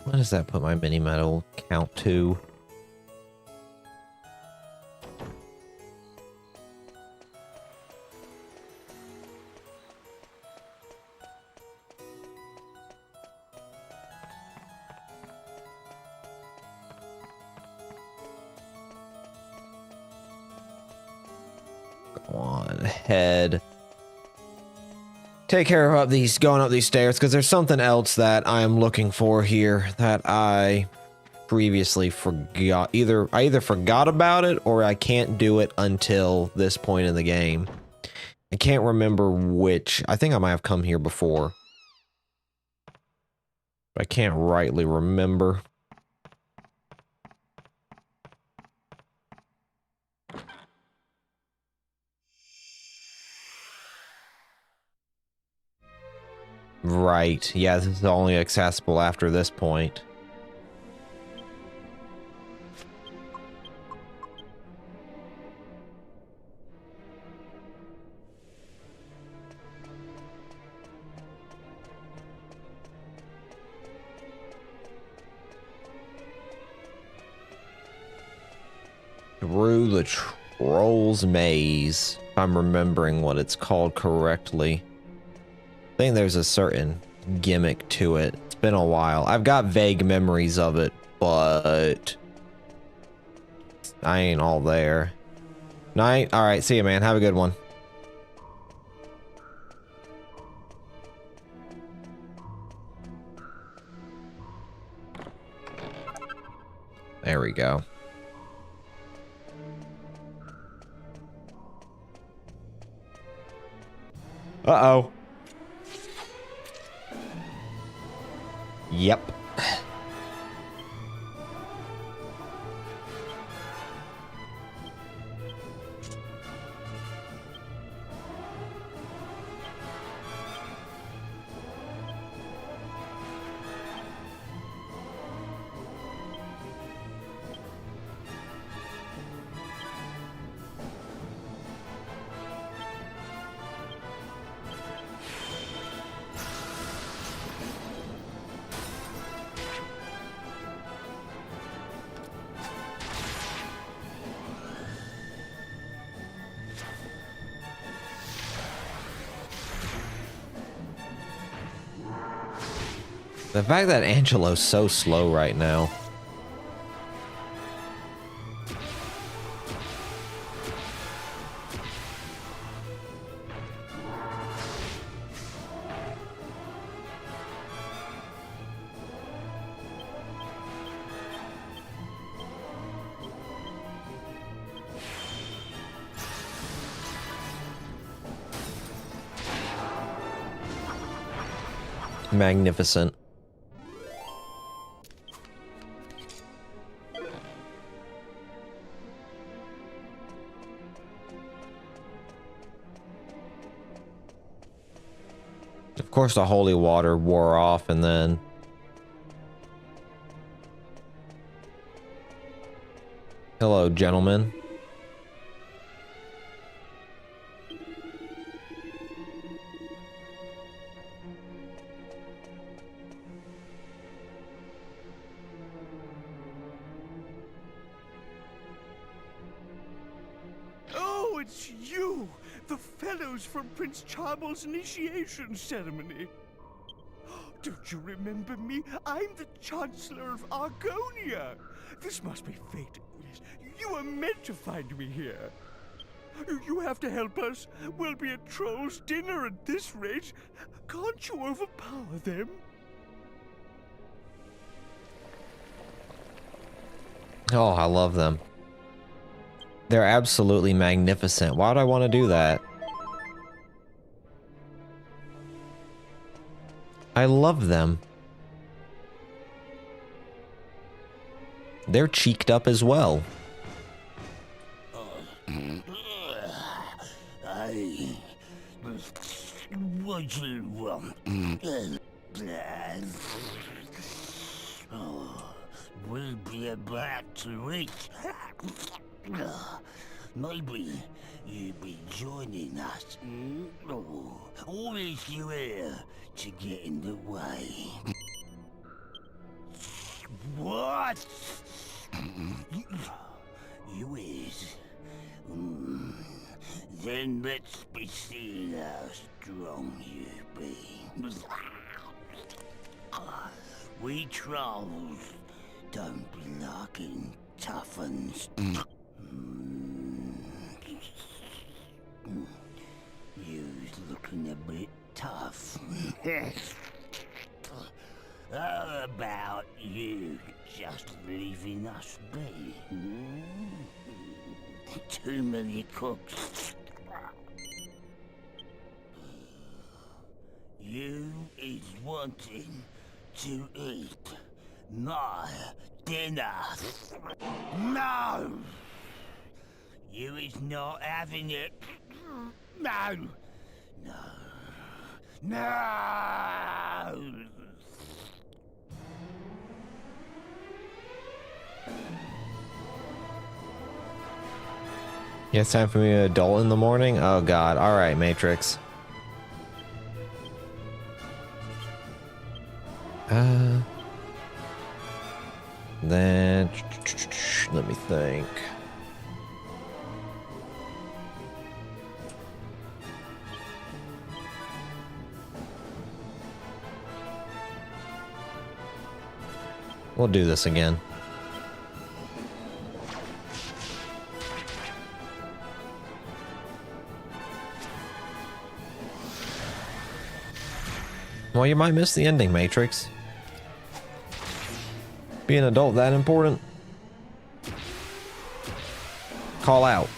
What does that put my mini medal count to? Go on ahead. Take care of going up these stairs, because there's something else that I'm looking for here that I previously forgot. I either forgot about it or I can't do it until this point in the game. I can't remember which. I think I might have come here before, but I can't rightly remember. Right, yeah, this is only accessible after this point. Through the Troll's Maze, if I'm remembering what it's called correctly. I think there's a certain gimmick to it. It's been a while. I've got vague memories of it, but I ain't all there. Night. All right. See you, man. Have a good one. There we go. Uh-oh. Yep. The fact that Angelo's so slow right now. Magnificent. Of course, the holy water wore off, and then hello, gentlemen. Oh, it's you! The fellows from Prince Charmel's initiation ceremony. Don't you remember me? I'm the Chancellor of Argonia. This must be fate. Yes, you were meant to find me here. You have to help us. We'll be at Troll's dinner at this rate. Can't you overpower them? Oh, I love them. They're absolutely magnificent. Why would I want to do that? I love them. They're cheeked up as well. What you want? We'll be about to eat. Maybe you'll be joining us. Or is you here to get in the way? What? You is? Then let's be seeing how strong you be. We trolls don't be liking tough uns. You's looking a bit tough. How about you just leaving us be? Too many cooks. You is wanting to eat my dinner. No! You is not having it. No! No! No! Yeah, it's time for me to adult in the morning? Oh god. Alright, Matrix. Then let me think. We'll do this again. Well, you might miss the ending, Matrix. Be an adult that important? Call out.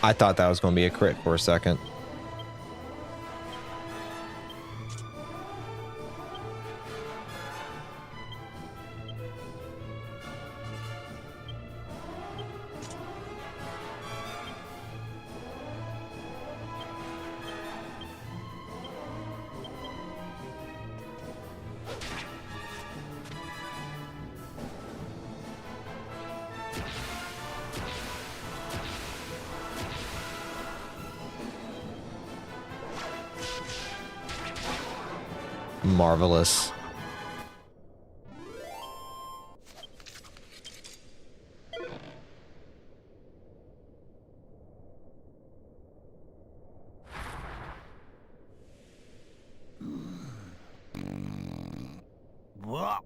I thought that was going to be a crit for a second. marvelous. What?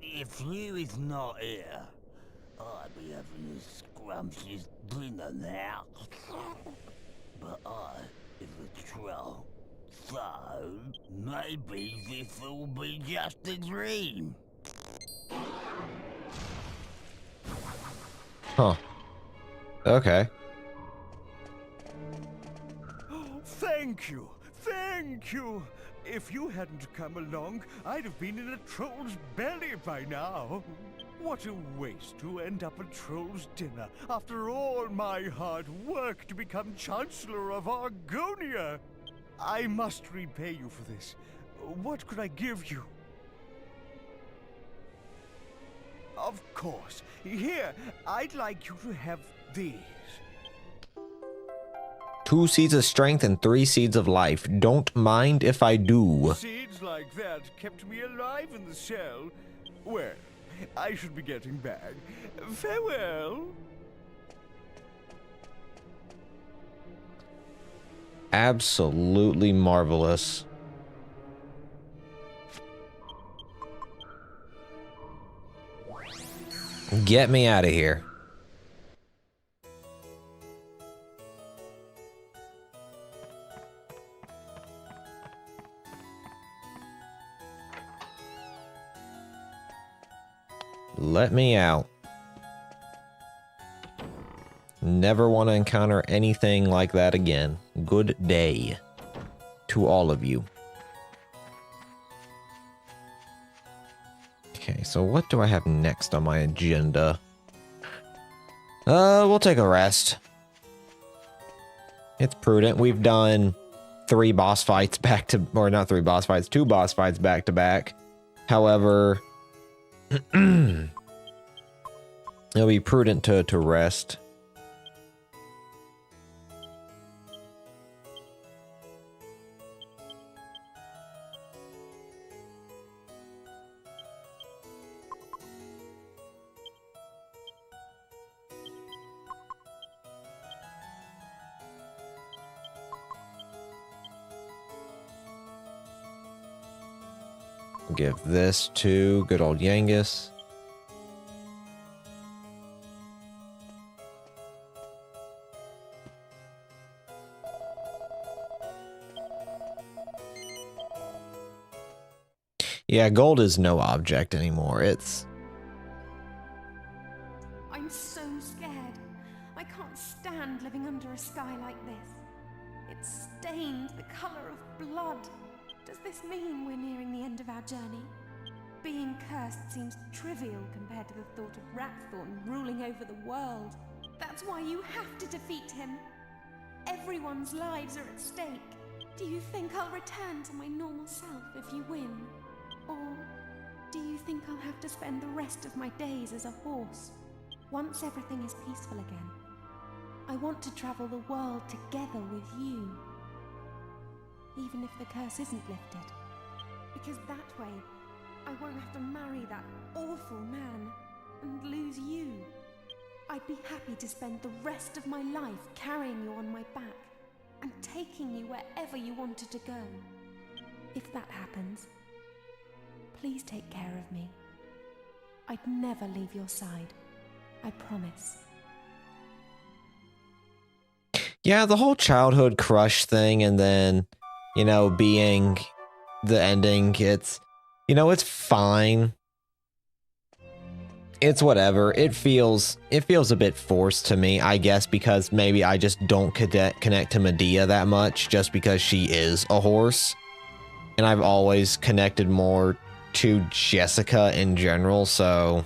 If you is not here, I'd be having a scrumptious dinner now. But I is a troll, so maybe this'll be just a dream. Huh. Okay. Thank you! Thank you! If you hadn't come along, I'd have been in a troll's belly by now. What a waste to end up at troll's dinner after all my hard work to become Chancellor of Argonia. I must repay you for this. What could I give you? Of course. Here, I'd like you to have these. 2 seeds of strength and 3 seeds of life. Don't mind if I do. Seeds like that kept me alive in the cell. Well, I should be getting back. Farewell. Absolutely marvelous. Get me out of here. Let me out. Never want to encounter anything like that again. Good day to all of you. Okay, so what do I have next on my agenda? We'll take a rest. It's prudent. We've done 3 boss fights back to, or not 3 boss fights, 2 boss fights back to back. However, it'll be prudent to rest. Give this to good old Yangus. Yeah, gold is no object anymore. It's... I'm so scared. I can't stand living under a sky like this. It's stained the color of blood. Does this mean we're nearing the end of our journey? Being cursed seems trivial compared to the thought of Rhapthorne ruling over the world. That's why you have to defeat him. Everyone's lives are at stake. Do you think I'll return to my normal self if you win? Or do you think I'll have to spend the rest of my days as a horse? Once everything is peaceful again, I want to travel the world together with you. Even if the curse isn't lifted. Because that way, I won't have to marry that awful man and lose you. I'd be happy to spend the rest of my life carrying you on my back and taking you wherever you wanted to go. If that happens, please take care of me. I'd never leave your side. I promise. Yeah, the whole childhood crush thing and then, you know, being the ending, it's, you know, it's fine. It's whatever. It feels a bit forced to me, I guess, because maybe I just don't connect to Medea that much just because she is a horse. And I've always connected more to Jessica in general, so...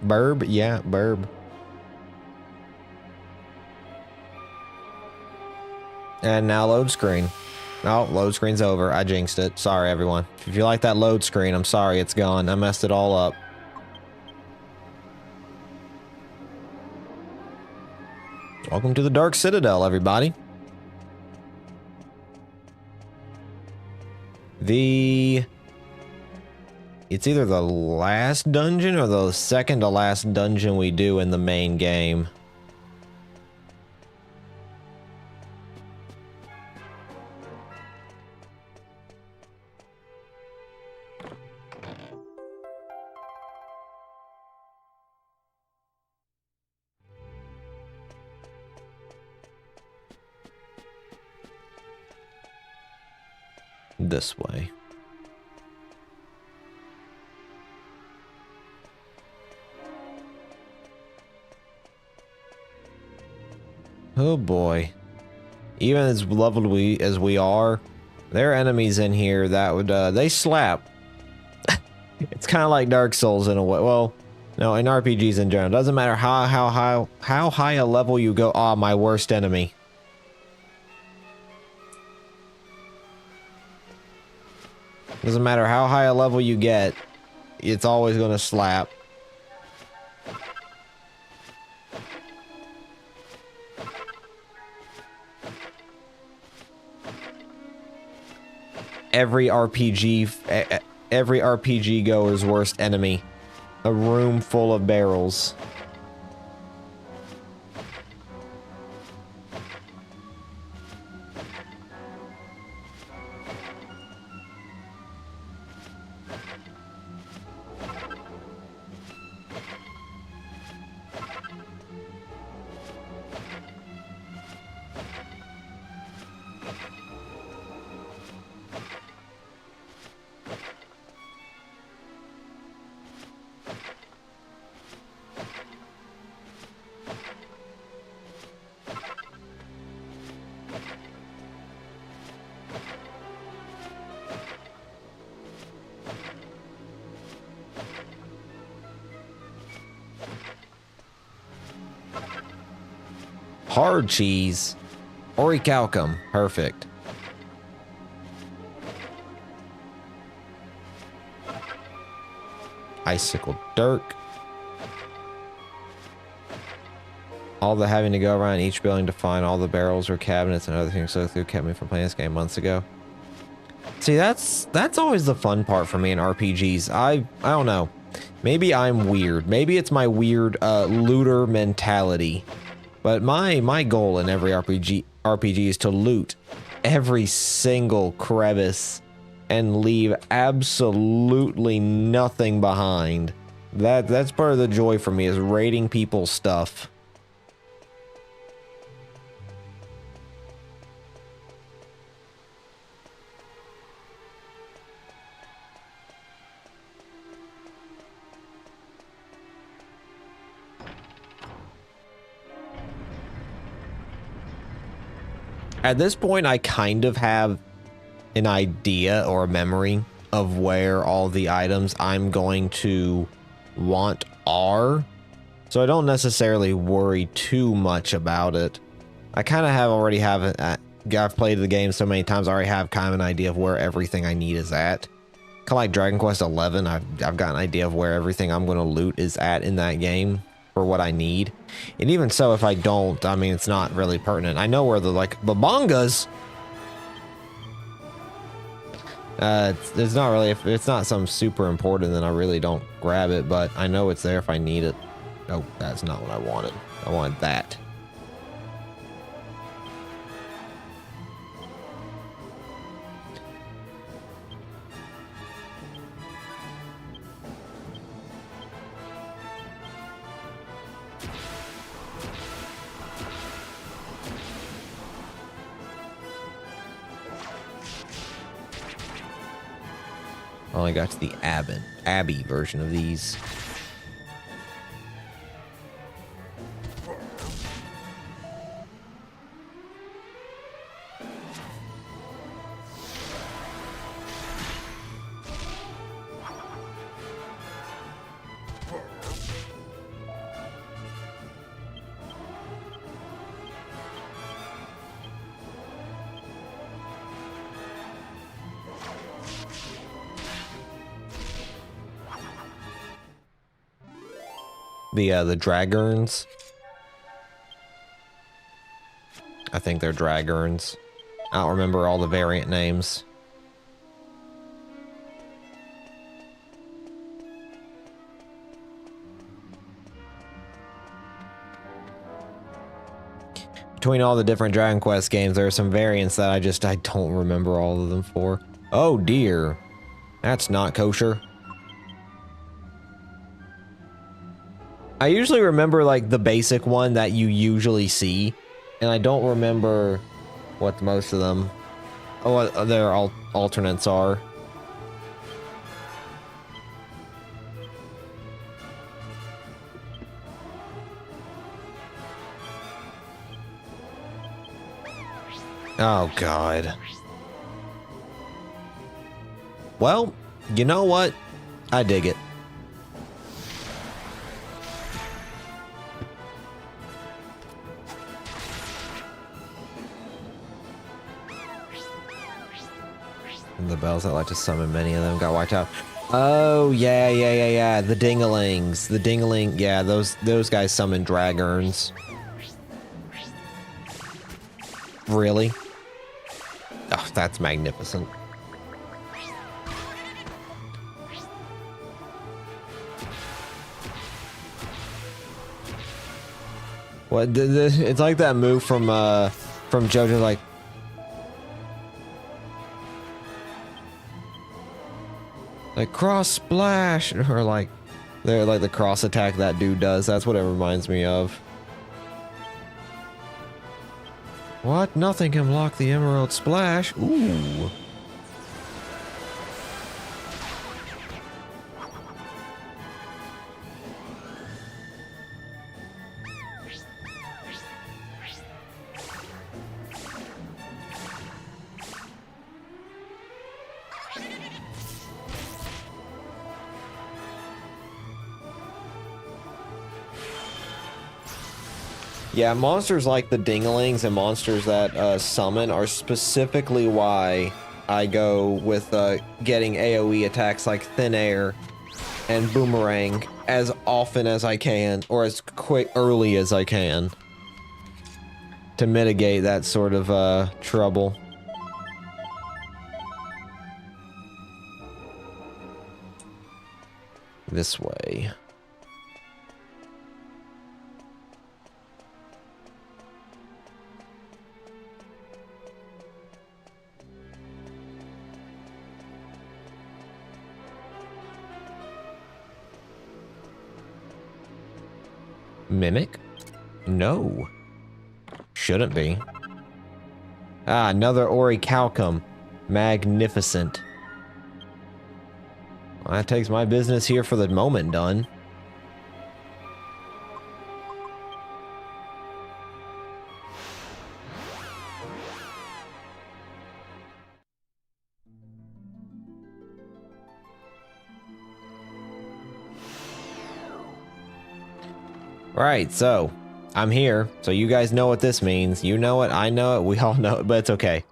Burb? Yeah, burb. And now load screen. Oh, load screen's over. I jinxed it. Sorry, everyone. If you like that load screen, I'm sorry, it's gone. I messed it all up. Welcome to the Dark Citadel, everybody. It's either the last dungeon or the second to last dungeon we do in the main game. This way. Oh boy. Even as leveled as we are, there are enemies in here that would, they slap. It's kind of like Dark Souls in a way. Well, no, in RPGs in general. Doesn't matter how high a level you go. Ah, my worst enemy. Doesn't matter how high a level you get, it's always going to slap. Every RPG goer's worst enemy. A room full of barrels. Hard cheese. Orichalcum. Perfect. Icicle Dirk. All the having to go around each building to find all the barrels or cabinets and other things so through kept me from playing this game months ago. See, that's always the fun part for me in RPGs. I don't know. Maybe I'm weird. Maybe it's my weird looter mentality. But my goal in every RPG is to loot every single crevice and leave absolutely nothing behind. That's part of the joy for me, is raiding people's stuff. At this point, I kind of have an idea or a memory of where all the items I'm going to want are, so I don't necessarily worry too much about it. I kind of already have it. I've played the game so many times, I already have kind of an idea of where everything I need is at. Kind of like Dragon Quest 11, I've got an idea of where everything I'm going to loot is at in that game for what I need. And even so, if I don't, I mean, it's not really pertinent. I know where the bongas. It's not really, if it's not something super important, then I really don't grab it, but I know it's there if I need it. Oh, that's not what I wanted. I wanted that. I only got to the Abbey version of these. The dragons. I think they're dragons. I don't remember all the variant names. Between all the different Dragon Quest games, there are some variants that I don't remember all of them for. Oh dear. That's not kosher. I usually remember like the basic one that you usually see, and I don't remember what most of them, what their alternates are. Oh God. Well, you know what? I dig it. And the bells that like to summon many of them got wiped out. Oh yeah. The dingalings. The dingaling, yeah, those guys summon dragons. Really? Oh, that's magnificent. What? It's like that move from JoJo, like cross splash, or like they're like the cross attack that dude does. That's what it reminds me of. What? Nothing can block the Emerald Splash. Ooh. Yeah, monsters like the dinglings and monsters that summon are specifically why I go with getting AoE attacks like Thin Air and Boomerang as often as I can, or as early as I can, to mitigate that sort of trouble. This way. Mimic? No. Shouldn't be. Ah, another Orichalcum. Magnificent. Well, that takes my business here for the moment done. Right, so I'm here, so you guys know what this means. You know it, I know it, we all know it, but it's okay.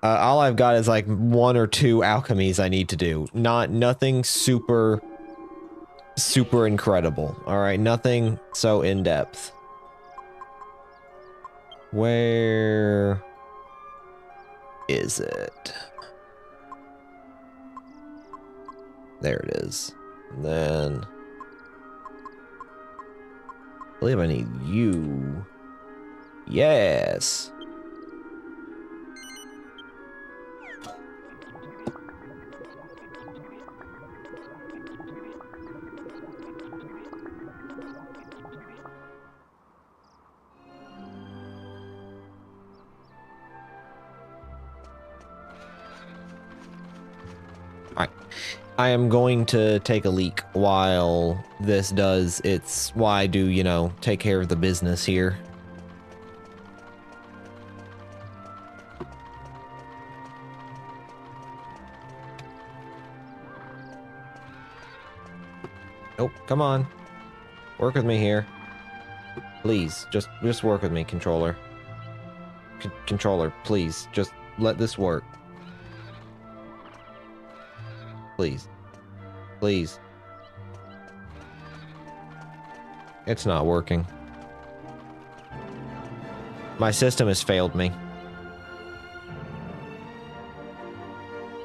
All I've got is like 1 or 2 alchemies I need to do. Nothing super incredible. All right, nothing so in depth. Where is it? There it is. And then I believe I need you. Yes. Alright. I am going to take a leak while this does its, why I do, you know, take care of the business here. Oh, come on. Work with me here. Please, just work with me, controller. Controller, please, just let this work. Please. Please. It's not working. My system has failed me.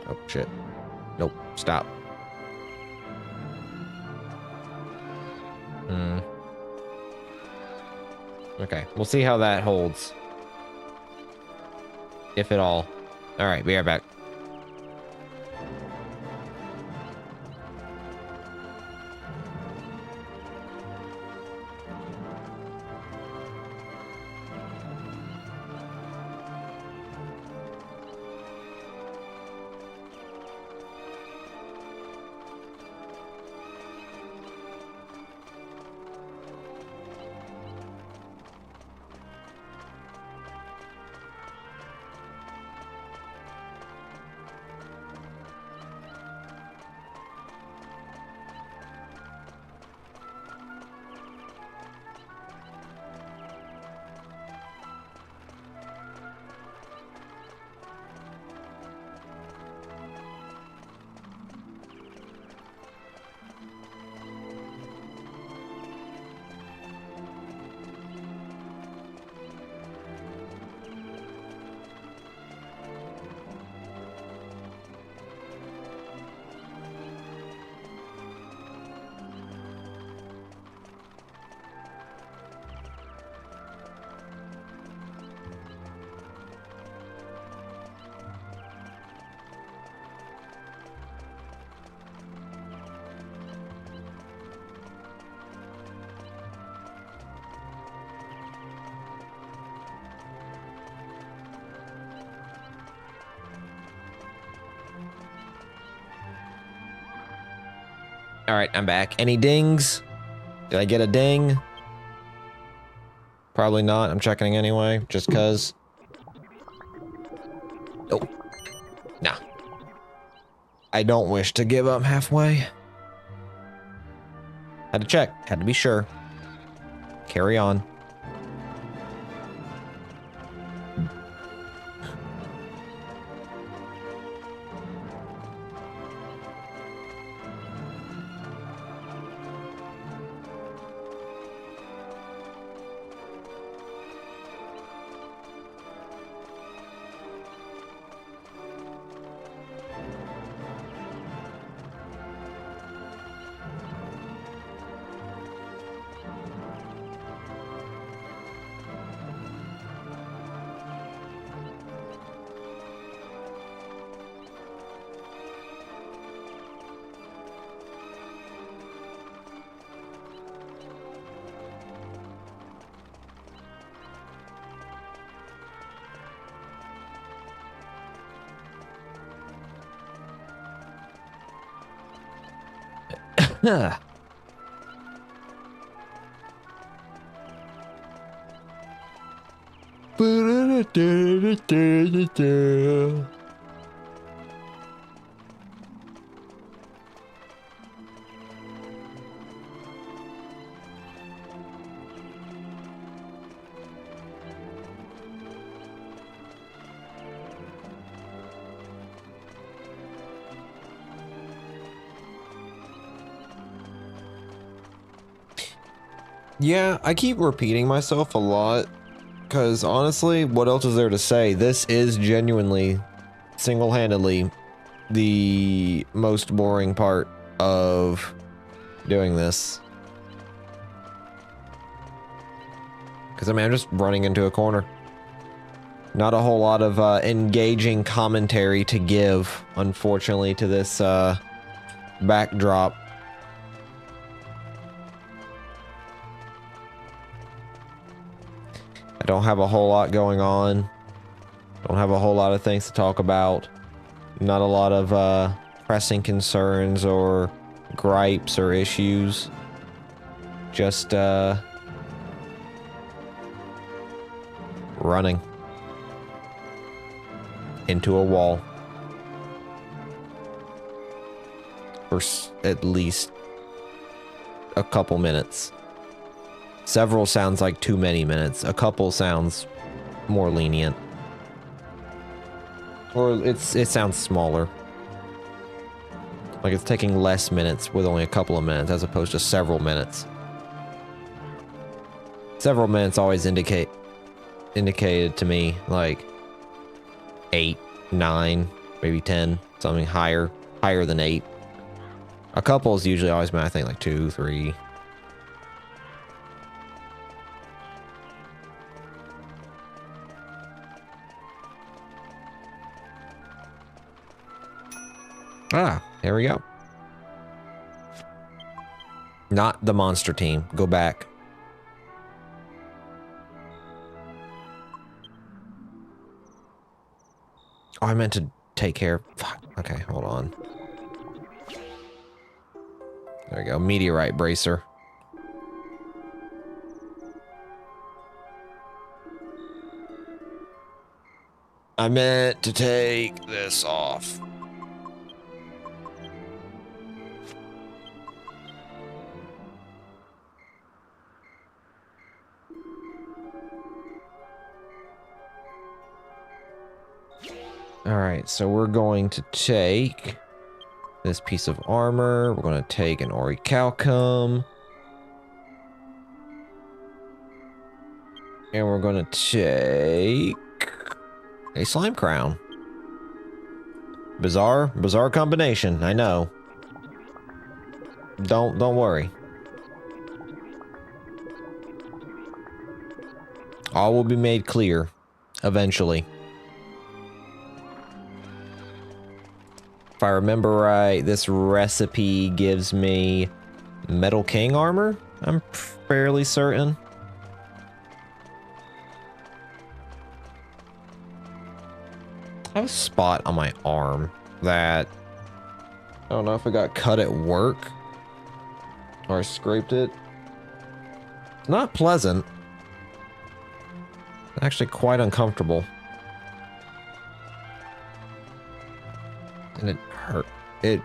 Oh, shit. Nope. Stop. Okay. We'll see how that holds. If at all. Alright, be right back. Alright, I'm back. Any dings? Did I get a ding? Probably not. I'm checking anyway, just cuz. Oh. Nah. I don't wish to give up halfway. Had to check. Had to be sure. Carry on. Huh. Yeah, I keep repeating myself a lot, because honestly, what else is there to say? This is genuinely, single-handedly, the most boring part of doing this. Because, I mean, I'm just running into a corner. Not a whole lot of engaging commentary to give, unfortunately, to this backdrop. I don't have a whole lot going on. Don't have a whole lot of things to talk about. Not a lot of pressing concerns or gripes or issues. Just running into a wall for at least a couple minutes. Several sounds like too many minutes. A couple sounds more lenient. Or it sounds smaller. Like it's taking less minutes with only a couple of minutes as opposed to several minutes. Several minutes always indicated to me like 8, 9, maybe 10, something higher than 8. A couple is usually always been, I think, like 2, 3. Ah, there we go. Not the monster team. Go back. Oh, I meant to take care. Fuck. Okay, hold on. There we go. Meteorite bracer. I meant to take this off. All right, so we're going to take this piece of armor. We're going to take an orichalcum. And we're going to take a slime crown. Bizarre combination, I know. Don't worry. All will be made clear eventually. If I remember right, this recipe gives me Metal King armor, I'm fairly certain. I have a spot on my arm that I don't know if it got cut at work or I scraped it. It's not pleasant. It's actually quite uncomfortable. And it hurt. It's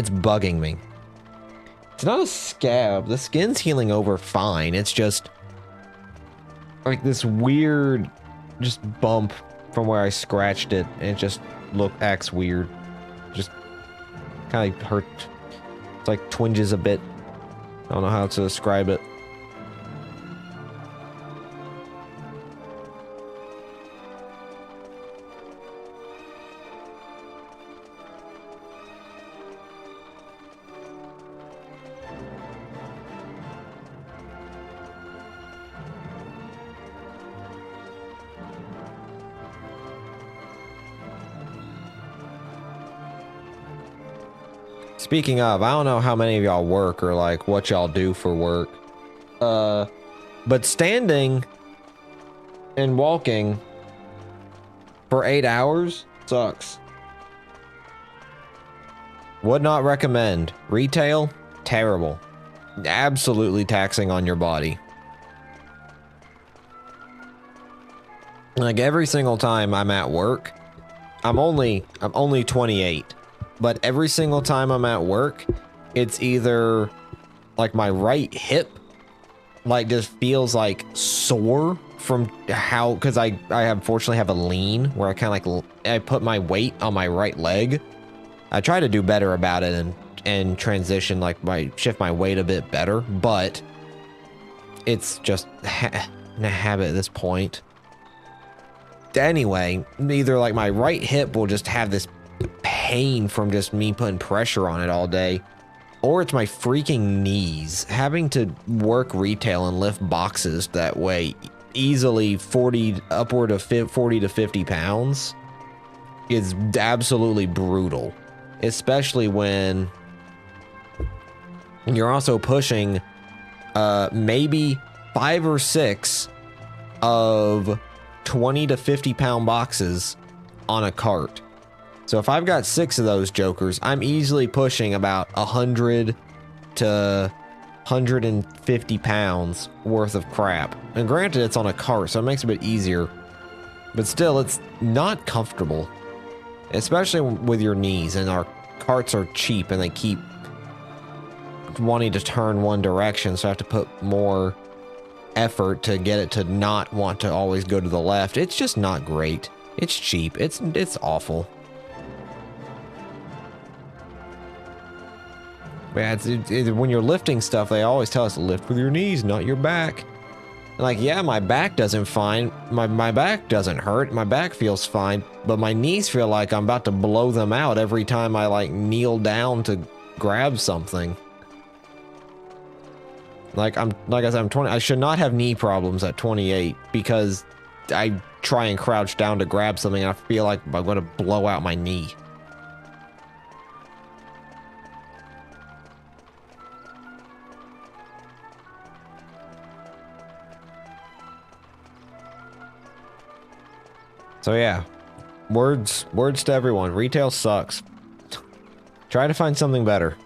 bugging me. It's not a scab. The skin's healing over fine. It's just like this weird just bump from where I scratched it, and it just acts weird. Just kind of hurt. It's like twinges a bit. I don't know how to describe it. Speaking of, I don't know how many of y'all work or like what y'all do for work. But standing and walking for 8 hours sucks. Would not recommend. Retail, terrible. Absolutely taxing on your body. Like every single time I'm at work, I'm only 28. But every single time I'm at work, it's either like my right hip like just feels like sore from how, because I unfortunately have a lean where I kind of like, I put my weight on my right leg. I try to do better about it and transition, like shift my weight a bit better, but it's just a habit at this point. Anyway, either like my right hip will just have this pain from just me putting pressure on it all day, or it's my freaking knees. Having to work retail and lift boxes that weigh easily 40 upward of 40 to 50 pounds is absolutely brutal, especially when you're also pushing maybe 5 or 6 of 20 to 50 pound boxes on a cart. So if I've got 6 of those jokers, I'm easily pushing about 100 to 150 pounds worth of crap. And granted, it's on a cart, so it makes it a bit easier. But still, it's not comfortable. Especially with your knees, and our carts are cheap, and they keep wanting to turn one direction, so I have to put more effort to get it to not want to always go to the left. It's just not great. It's cheap. It's awful. Yeah, when you're lifting stuff, they always tell us to lift with your knees, not your back. Like, yeah, my back doesn't fine. My back doesn't hurt. My back feels fine, but my knees feel like I'm about to blow them out every time I like kneel down to grab something. Like I said, I'm 20. I should not have knee problems at 28 because I try and crouch down to grab something and I feel like I'm going to blow out my knee. So yeah, words to everyone. Retail sucks. Try to find something better.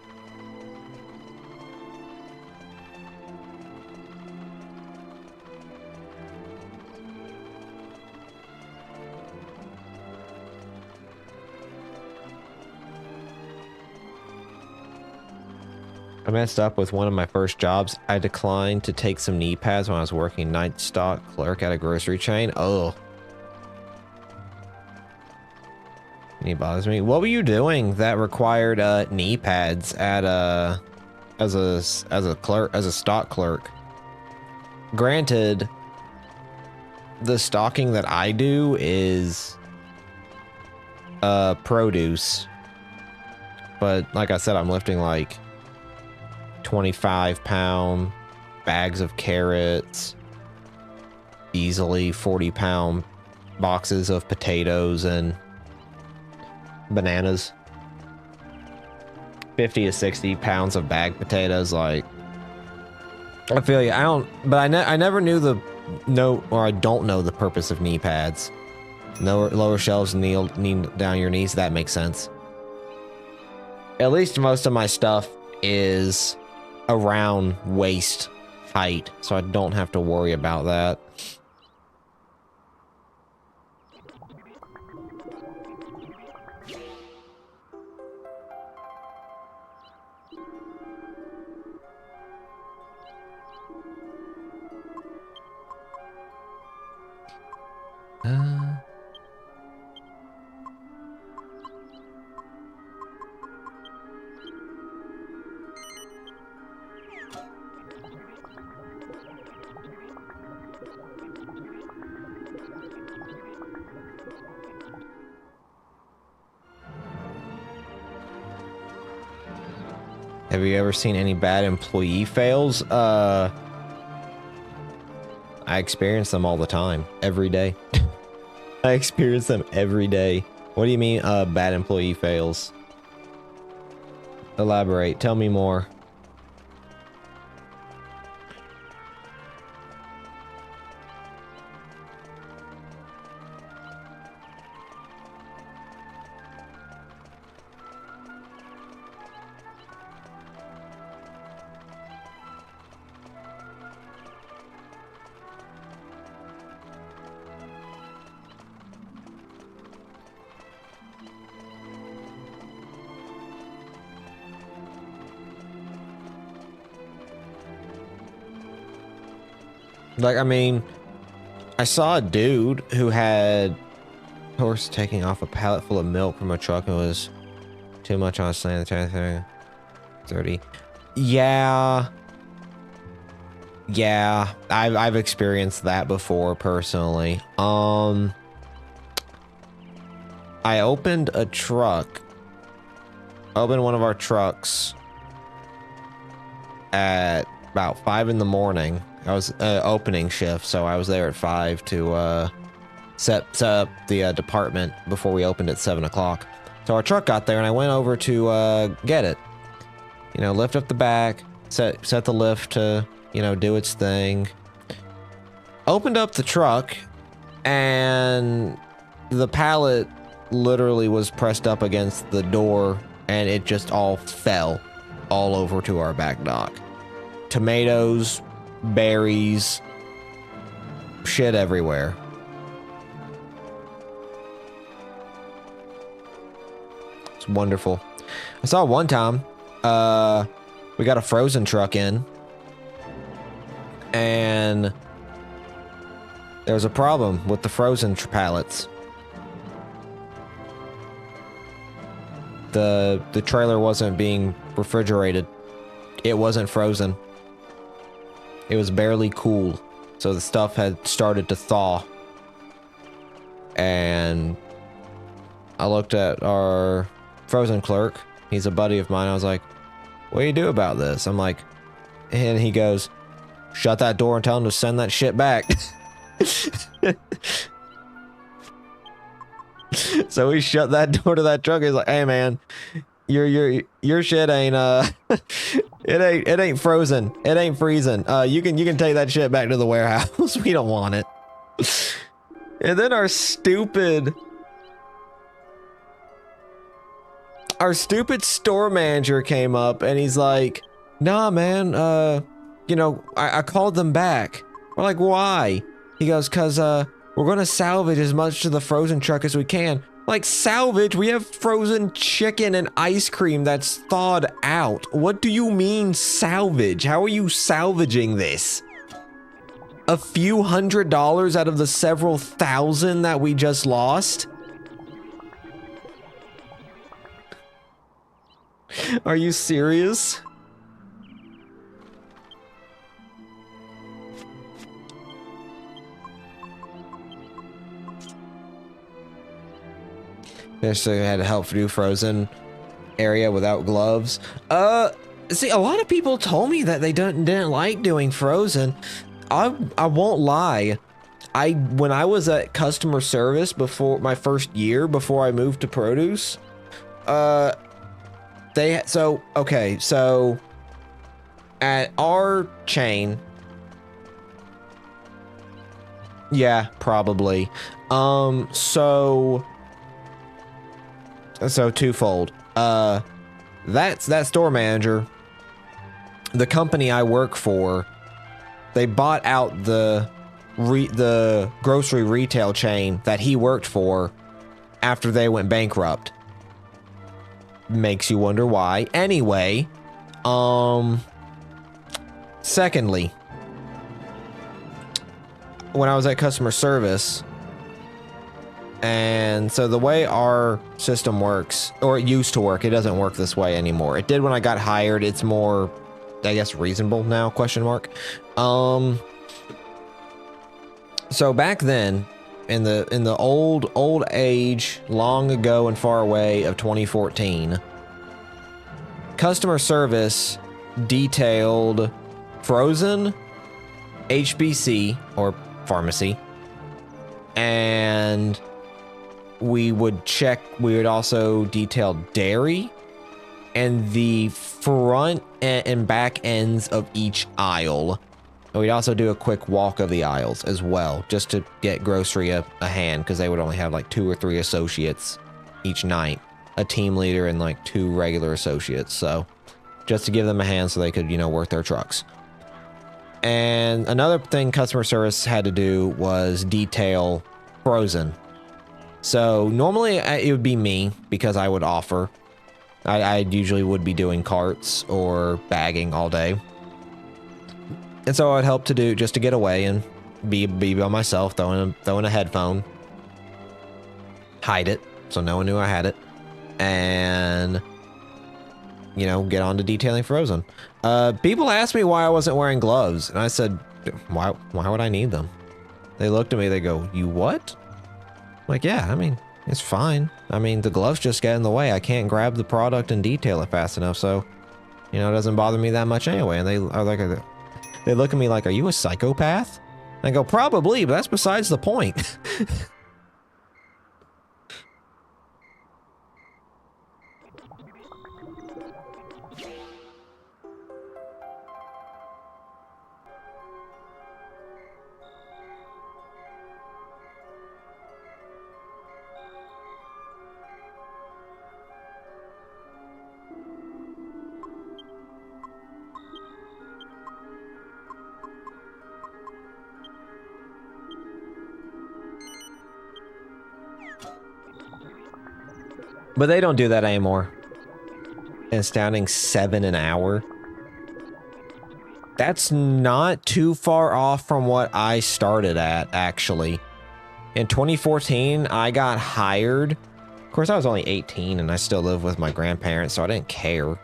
I messed up with one of my first jobs. I declined to take some knee pads when I was working night stock clerk at a grocery chain. Oh. Knee bothers me. What were you doing that required knee pads at as a stock clerk? Granted, the stocking that I do is produce, but like I said, I'm lifting like 25-pound bags of carrots, easily 40-pound boxes of potatoes and bananas, 50 to 60 pounds of bagged potatoes. Like, I feel you. I never knew I don't know the purpose of knee pads. Lower shelves, kneel down your knees. That makes sense. At least most of my stuff is around waist height, so I don't have to worry about that. Have you ever seen any bad employee fails? I experience them all the time, every day. I experience them every day. What do you mean, bad employee fails? Elaborate. Tell me more. Like, I mean, I saw a dude who had horse taking off a pallet full of milk from a truck and was too much on a slant. 30. Yeah. Yeah, I've experienced that before personally. I opened one of our trucks at about 5 in the morning. I was opening shift, so I was there at 5 to set up the department before we opened at 7 o'clock. So our truck got there, and I went over to get it. You know, lift up the back, set the lift to, you know, do its thing. Opened up the truck, and the pallet literally was pressed up against the door, and it just all fell all over to our back dock. Tomatoes, berries, shit everywhere. It's wonderful. I saw one time, we got a frozen truck in, and there was a problem with the frozen pallets. The trailer wasn't being refrigerated. It wasn't frozen. It was barely cool. So the stuff had started to thaw. And I looked at our frozen clerk. He's a buddy of mine. I was like, what do you do about this? I'm like, and he goes, shut that door and tell him to send that shit back. So we shut that door to that truck. He's like, hey man, your shit ain't it ain't frozen. It ain't freezing. You can take that shit back to the warehouse. We don't want it. And then our stupid store manager came up and he's like, nah man, you know, I called them back. We're like, why? He goes, cause we're gonna salvage as much of the frozen truck as we can. Like, salvage? We have frozen chicken and ice cream that's thawed out. What do you mean salvage? How are you salvaging this? A few $100s out of the several thousand that we just lost? Are you serious? So I had to help do frozen area without gloves. See, a lot of people told me that they didn't like doing frozen. I won't lie. When I was at customer service before my first year before I moved to produce, so at our chain, yeah, probably. So twofold. That store manager, the company I work for, they bought out the grocery retail chain that he worked for after they went bankrupt. Makes you wonder why. Anyway, secondly, when I was at customer service, and so the way our system works, or it used to work, it doesn't work this way anymore. It did when I got hired. It's more, I guess, reasonable now, question mark. So back then, in the old age, long ago and far away of 2014, customer service detailed frozen, HBC, or pharmacy, and we would also detail dairy and the front and back ends of each aisle. And we'd also do a quick walk of the aisles as well, just to get grocery a hand, because they would only have like 2 or 3 associates each night, a team leader and like 2 regular associates. So just to give them a hand so they could, you know, work their trucks. And another thing customer service had to do was detail frozen. So normally it would be me, because I would offer. I usually would be doing carts or bagging all day. And so I'd help to do, just to get away and be by myself, throwing a headphone. Hide it, so no one knew I had it. And, you know, get on to detailing frozen. People asked me why I wasn't wearing gloves. And I said, why would I need them? They looked at me, they go, you what? I'm like, yeah, I mean, it's fine. I mean, the gloves just get in the way. I can't grab the product and detail it fast enough, so, you know, it doesn't bother me that much anyway. And they are like, they look at me like, are you a psychopath? And I go, probably, but that's besides the point. But they don't do that anymore. An astounding 7 an hour. That's not too far off from what I started at, actually. In 2014, I got hired. Of course, I was only 18 and I still live with my grandparents, so I didn't care.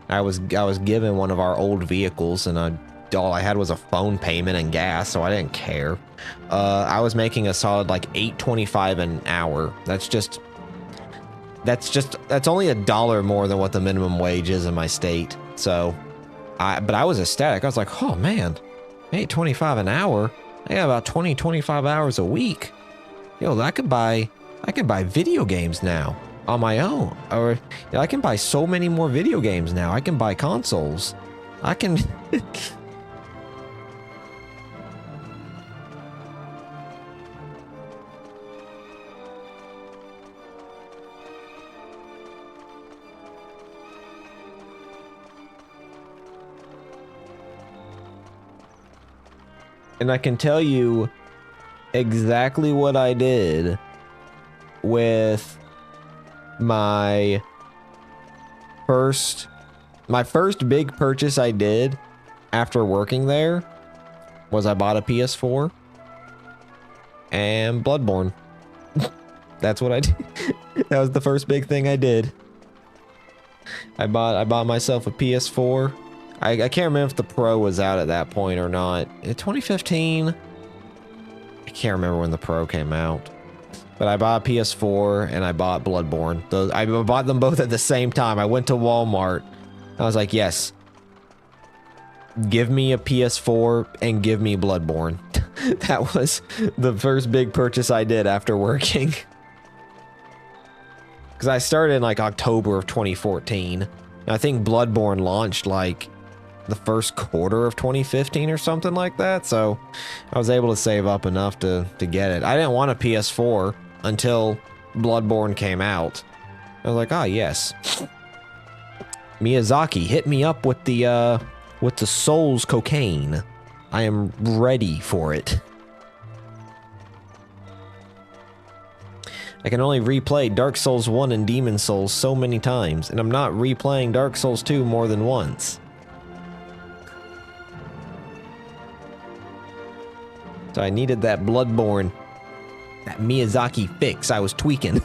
I was given one of our old vehicles and I all I had was a phone payment and gas, so I didn't care. I was making a solid like $8.25 an hour. That's only $1 more than what the minimum wage is in my state. So, but I was ecstatic. I was like, oh man, $8.25 an hour. I got about 25 hours a week. Yo, I can buy video games now on my own. Or I can buy so many more video games now. I can buy consoles. I can... And I can tell you exactly what I did with my first big purchase I did after working there was I bought a PS4 and Bloodborne. That's what I did. That was the first big thing I did. I bought myself a PS4. I can't remember if the Pro was out at that point or not. In 2015, I can't remember when the Pro came out. But I bought a PS4 and I bought Bloodborne. I bought them both at the same time. I went to Walmart. I was like, yes. Give me a PS4 and give me Bloodborne. That was the first big purchase I did after working. Because I started in like October of 2014. And I think Bloodborne launched like the first quarter of 2015 or something like that. So I was able to save up enough to get it. I didn't want a PS4 until Bloodborne came out. I was like, ah, yes. Miyazaki, hit me up with the Souls cocaine. I am ready for it. I can only replay Dark Souls 1 and Demon Souls so many times, and I'm not replaying Dark Souls 2 more than once. So I needed that Bloodborne, that Miyazaki fix. I was tweaking.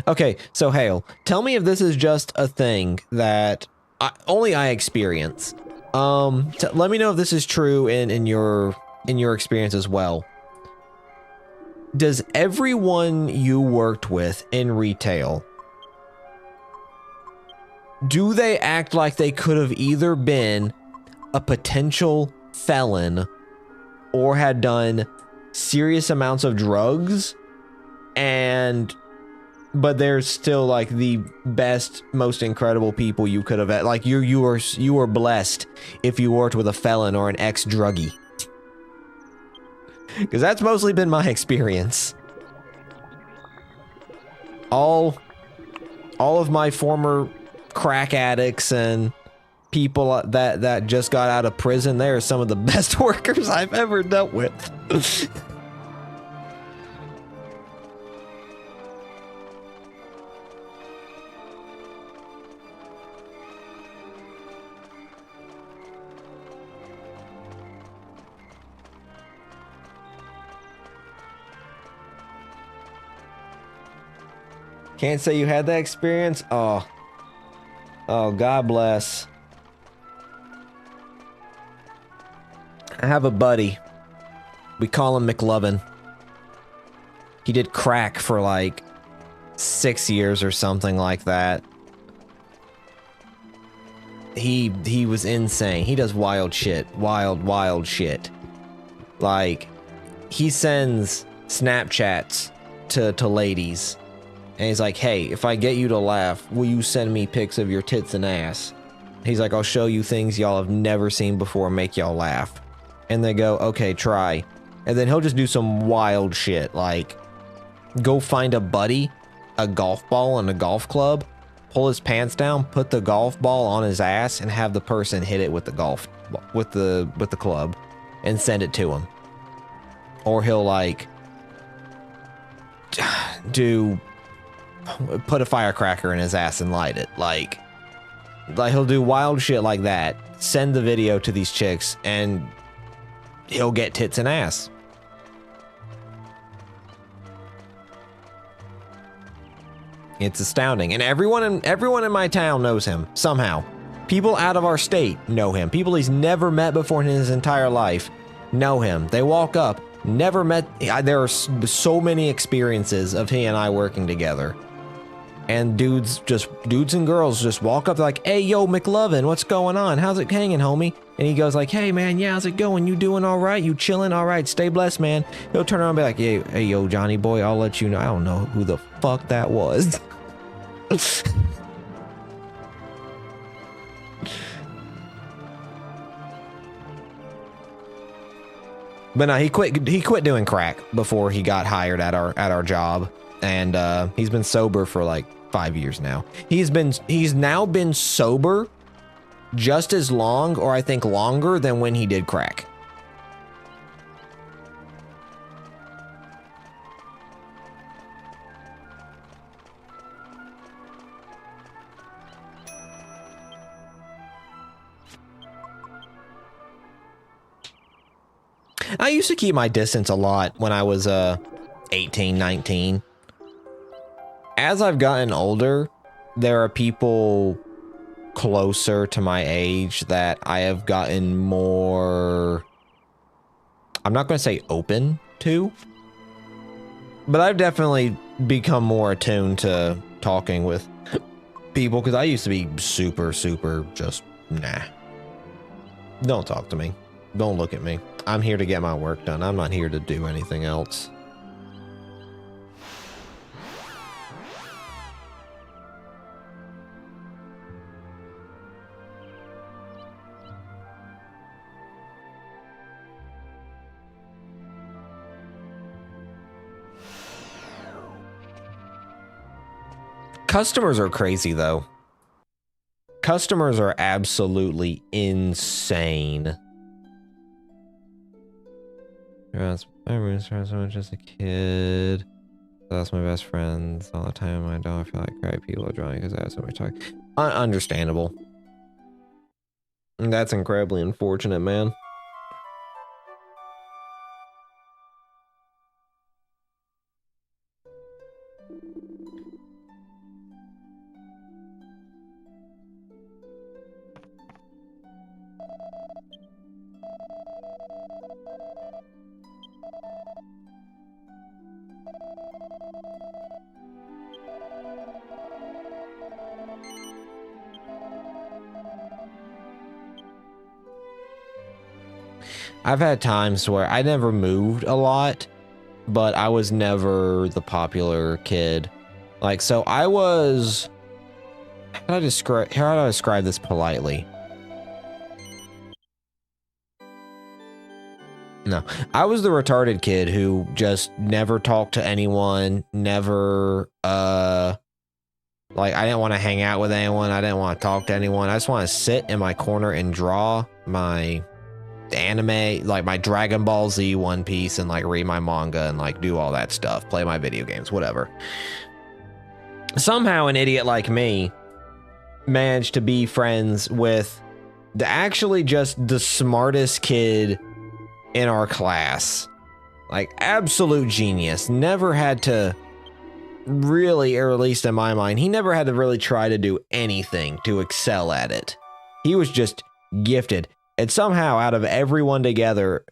Okay, so Hale, tell me if this is just a thing that only I experience. Let me know if this is true in your experience as well. Does everyone you worked with in retail, do they act like they could have either been a potential felon or had done serious amounts of drugs, but they're still like the best, most incredible people you could have had? Like you were blessed if you worked with a felon or an ex-druggie. Because that's mostly been my experience. All of my former crack addicts and people that just got out of prison, they are some of the best workers I've ever dealt with. Can't say you had that experience? Oh, God bless. I have a buddy. We call him McLovin. He did crack for like 6 years or something like that. He was insane. He does wild shit. Wild shit. Like, he sends Snapchats to ladies. And he's like, hey, if I get you to laugh, will you send me pics of your tits and ass? He's like, I'll show you things y'all have never seen before and make y'all laugh. And they go, okay, try. And then he'll just do some wild shit, like go find a buddy, a golf ball and a golf club, pull his pants down, put the golf ball on his ass, and have the person hit it with the club and send it to him. Or he'll like put a firecracker in his ass and light it. Like he'll do wild shit like that, send the video to these chicks, and he'll get tits and ass. It's astounding. And everyone in my town knows him somehow. People out of our state know him. People he's never met before in his entire life know him. They walk up, never met. There are so many experiences of he and I working together. And dudes and girls just walk up like, hey, yo, McLovin, what's going on? How's it hanging, homie? And he goes like, hey, man, yeah, how's it going? You doing all right? You chilling? All right, stay blessed, man. He'll turn around and be like, hey, yo, Johnny boy, I'll let you know. I don't know who the fuck that was. But no, he quit doing crack before he got hired at our job. And he's been sober for like 5 years now. He's now been sober just as long, or I think longer, than when he did crack. I used to keep my distance a lot when I was 18, 19. As I've gotten older, there are people closer to my age that I have gotten more, I'm not going to say open to, but I've definitely become more attuned to talking with people, because I used to be super just, nah. Don't talk to me. Don't look at me. I'm here to get my work done. I'm not here to do anything else. Customers are crazy, though. Customers are absolutely insane. I remember so much as a kid. That's my best friends all the time. I don't feel like cry. People are drawing because I have so much talk. Understandable. That's incredibly unfortunate, man. I've had times where I never moved a lot, but I was never the popular kid. Like, so I was, how do I describe this politely? No, I was the retarded kid who just never talked to anyone, never, like, I didn't want to hang out with anyone. I didn't want to talk to anyone. I just want to sit in my corner and draw my anime, like my Dragon Ball Z, One Piece, and like read my manga and like do all that stuff, play my video games, whatever. Somehow an idiot like me managed to be friends with actually just the smartest kid in our class. Like, absolute genius. Never had to really, or at least in my mind, he never had to really try to do anything to excel at it. He was just gifted. And somehow, out of everyone together,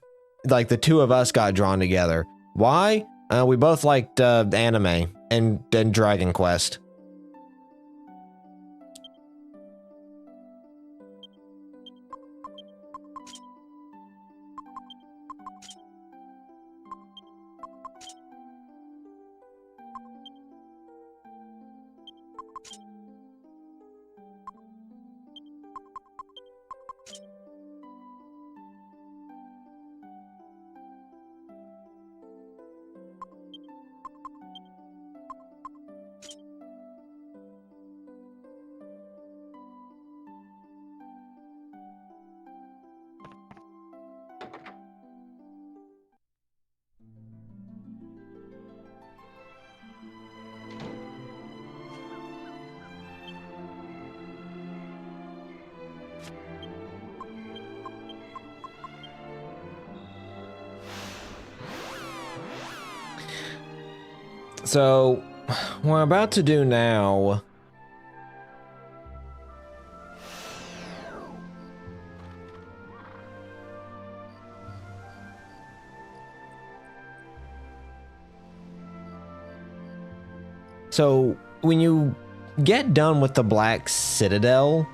like the two of us got drawn together. Why? We both liked anime and Dragon Quest. So what I'm about to do now... So, when you get done with the Black Citadel,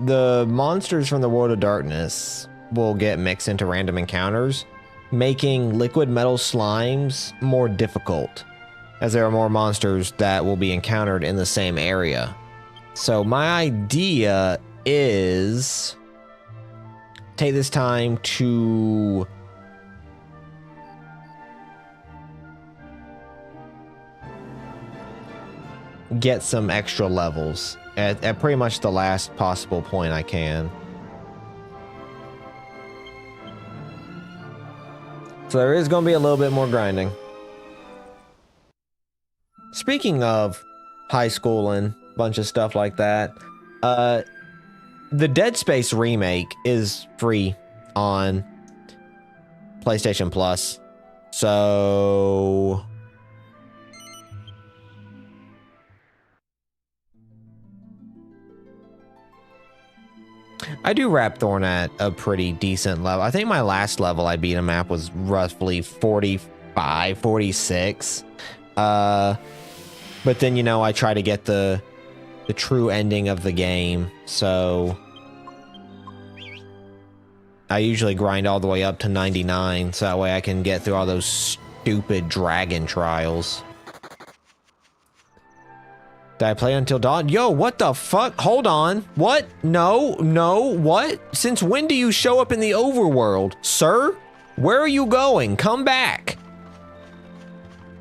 the monsters from the World of Darkness will get mixed into random encounters, making liquid metal slimes more difficult, as there are more monsters that will be encountered in the same area. So my idea is take this time to get some extra levels at pretty much the last possible point I can. So there is going to be a little bit more grinding. Speaking of high school and bunch of stuff like that, the Dead Space remake is free on PlayStation Plus. So I do Rhapthorne at a pretty decent level. I think my last level I beat a map was roughly 45, 46. But then, you know, I try to get the true ending of the game, so I usually grind all the way up to 99, so that way I can get through all those stupid dragon trials. Did I play until dawn? Yo, what the fuck? Hold on. What? No, what? Since when do you show up in the overworld? Sir? Where are you going? Come back.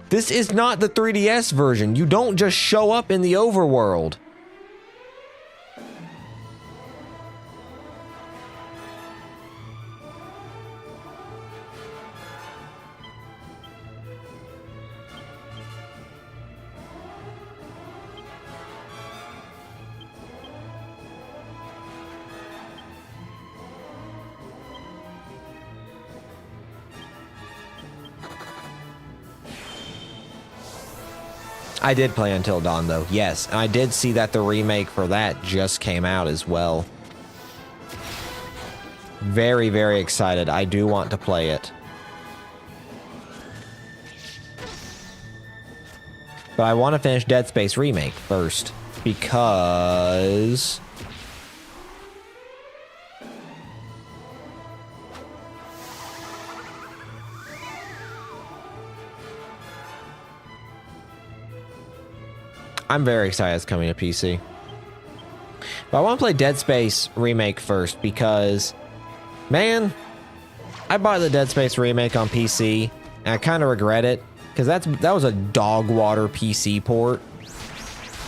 This is not the 3DS version. You don't just show up in the overworld. I did play Until Dawn, though. Yes, and I did see that the remake for that just came out as well. Very, very excited. I do want to play it. But I want to finish Dead Space Remake first, because I'm very excited it's coming to PC. But I want to play Dead Space Remake first because, man, I bought the Dead Space Remake on PC, and I kind of regret it, because that was a dog water PC port.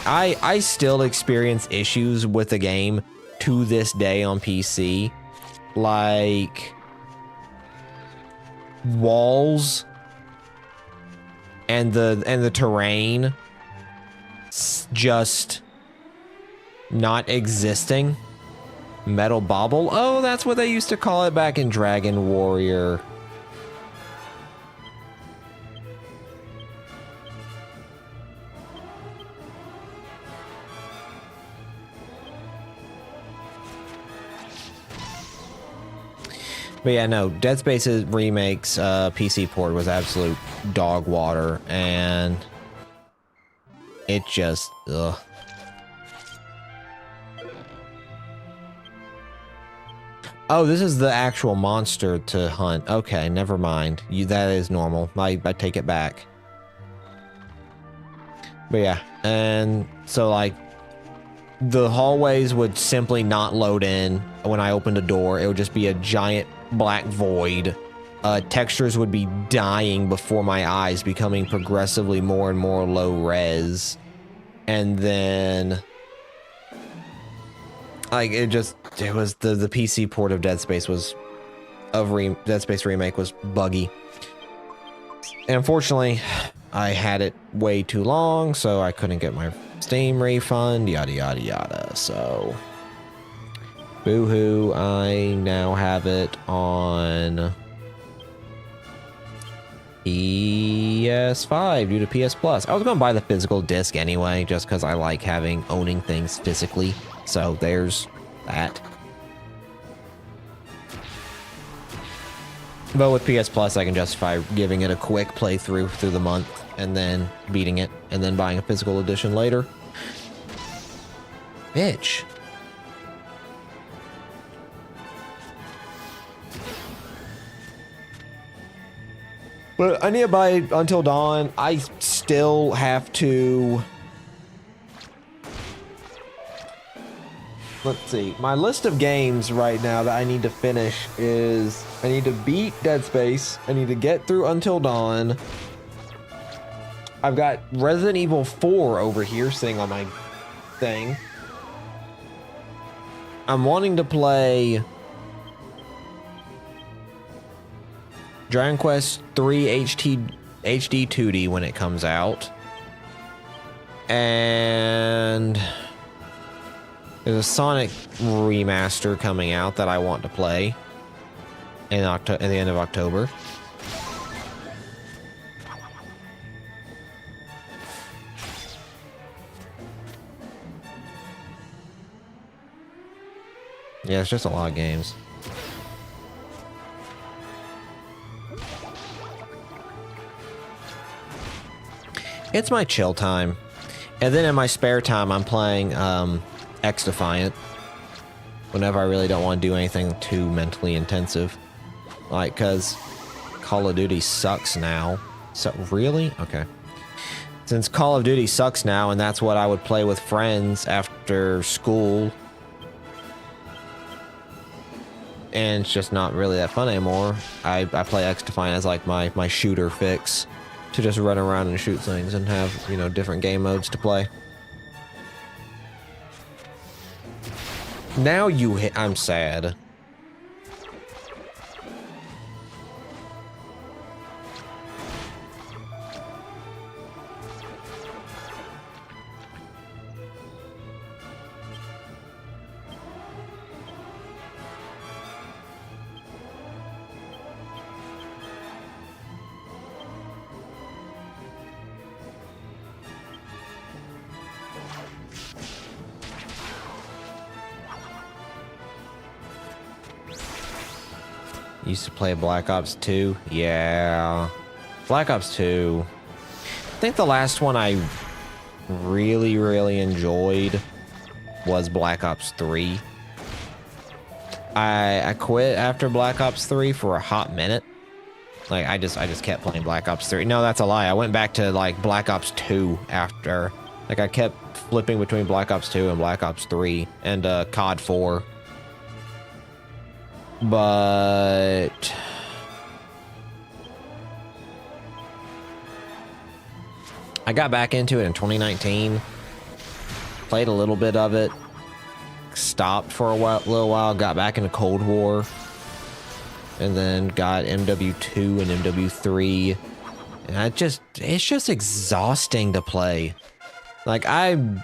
I still experience issues with the game to this day on PC. Like walls and the terrain just not existing. Metal bobble? Oh, that's what they used to call it back in Dragon Warrior. But yeah, no, Dead Space's Remake's PC port was absolute dog water, and it just, ugh. Oh, this is the actual monster to hunt. Okay, never mind. That is normal. I take it back. But yeah, and so like, the hallways would simply not load in when I opened a door. It would just be a giant black void. Textures would be dying before my eyes, becoming progressively more and more low res. And then, like, it was the PC port of Dead Space Dead Space Remake was buggy. And unfortunately, I had it way too long, so I couldn't get my Steam refund, yada yada yada. So boo-hoo, I now have it on PS5 due to PS Plus. I was going to buy the physical disc anyway, just because I like owning things physically. So there's that. But with PS Plus, I can justify giving it a quick playthrough through the month and then beating it and then buying a physical edition later. Bitch. But I need to buy Until Dawn. I still have to... Let's see. My list of games right now that I need to finish is... I need to beat Dead Space. I need to get through Until Dawn. I've got Resident Evil 4 over here sitting on my thing. I'm wanting to play Dragon Quest 3 HD 2D when it comes out. And there's a Sonic remaster coming out that I want to play at the end of October. Yeah, it's just a lot of games. It's my chill time. And then in my spare time, I'm playing X Defiant. Whenever I really don't want to do anything too mentally intensive. Like, because Call of Duty sucks now. So, really? Okay. Since Call of Duty sucks now, and that's what I would play with friends after school. And it's just not really that fun anymore. I play X Defiant as like my shooter fix to just run around and shoot things and have, you know, different game modes to play. Now you hit... I'm sad. Used to play Black Ops 2. Yeah. Black Ops 2. I think the last one I really, really enjoyed was Black Ops 3. I quit after Black Ops 3 for a hot minute. Like, I just kept playing Black Ops 3. No, that's a lie. I went back to, like, Black Ops 2 after. Like, I kept flipping between Black Ops 2 and Black Ops 3 and COD 4. But I got back into it in 2019. Played a little bit of it. Stopped for a little while. Got back into Cold War. And then got MW2 and MW3. And it's just exhausting to play. Like, I'm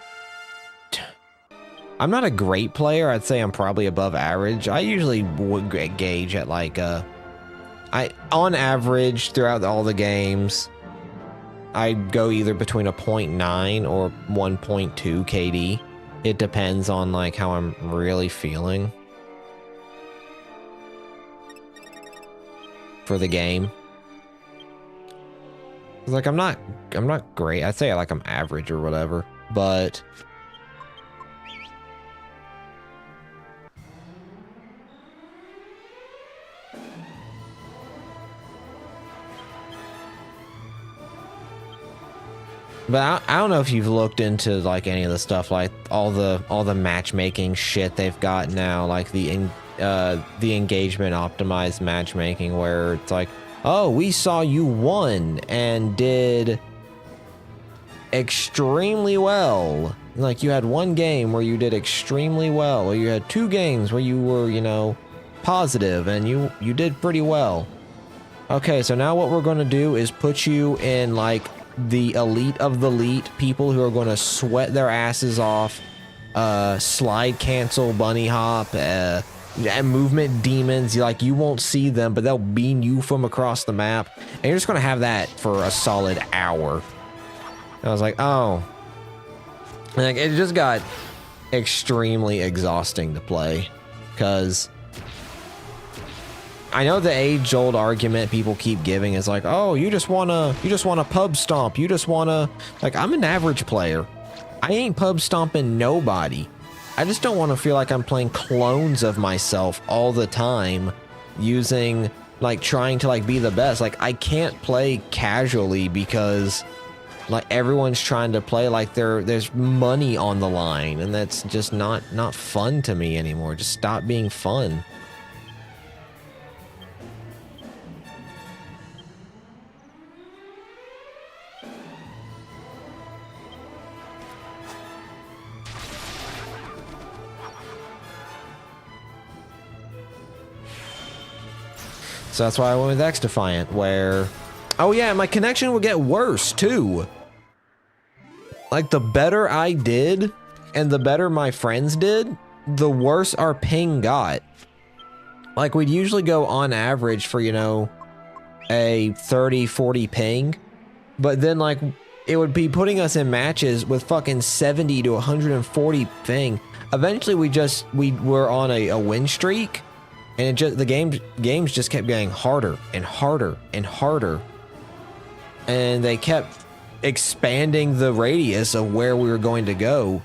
not a great player. I'd say I'm probably above average. I usually would gauge at like, on average throughout all the games, I'd go either between a 0.9 or 1.2 KD. It depends on like how I'm really feeling for the game. Like, I'm not great. I'd say like I'm average or whatever, but I don't know if you've looked into like any of the stuff, like all the matchmaking shit they've got now, like the engagement optimized matchmaking, where it's like, oh, we saw you won and did extremely well. Like, you had one game where you did extremely well, or you had 2 games where you were, you know, positive and you did pretty well. Okay, so now what we're going to do is put you in like the elite of the elite, people who are going to sweat their asses off, slide cancel, bunny hop, movement demons. You won't see them, but they'll beam you from across the map, and you're just gonna have that for a solid hour. I was like, oh, like it just got extremely exhausting to play, because I know the age-old argument people keep giving is like, oh, you just wanna pub stomp, you just wanna, like, I'm an average player. I ain't pub stomping nobody. I just don't want to feel like I'm playing clones of myself all the time, using, like, trying to, like, be the best. Like, I can't play casually because, like, everyone's trying to play like there's money on the line, and that's just not fun to me anymore. Just stop being fun. So that's why I went with X Defiant, where, oh yeah, my connection would get worse too. Like, the better I did and the better my friends did, the worse our ping got. Like, we'd usually go on average for, you know, a 30-40 ping, but then, like, it would be putting us in matches with fucking 70 to 140 ping. Eventually we were on a win streak, and it just, the games just kept getting harder and harder and harder. And they kept expanding the radius of where we were going to go,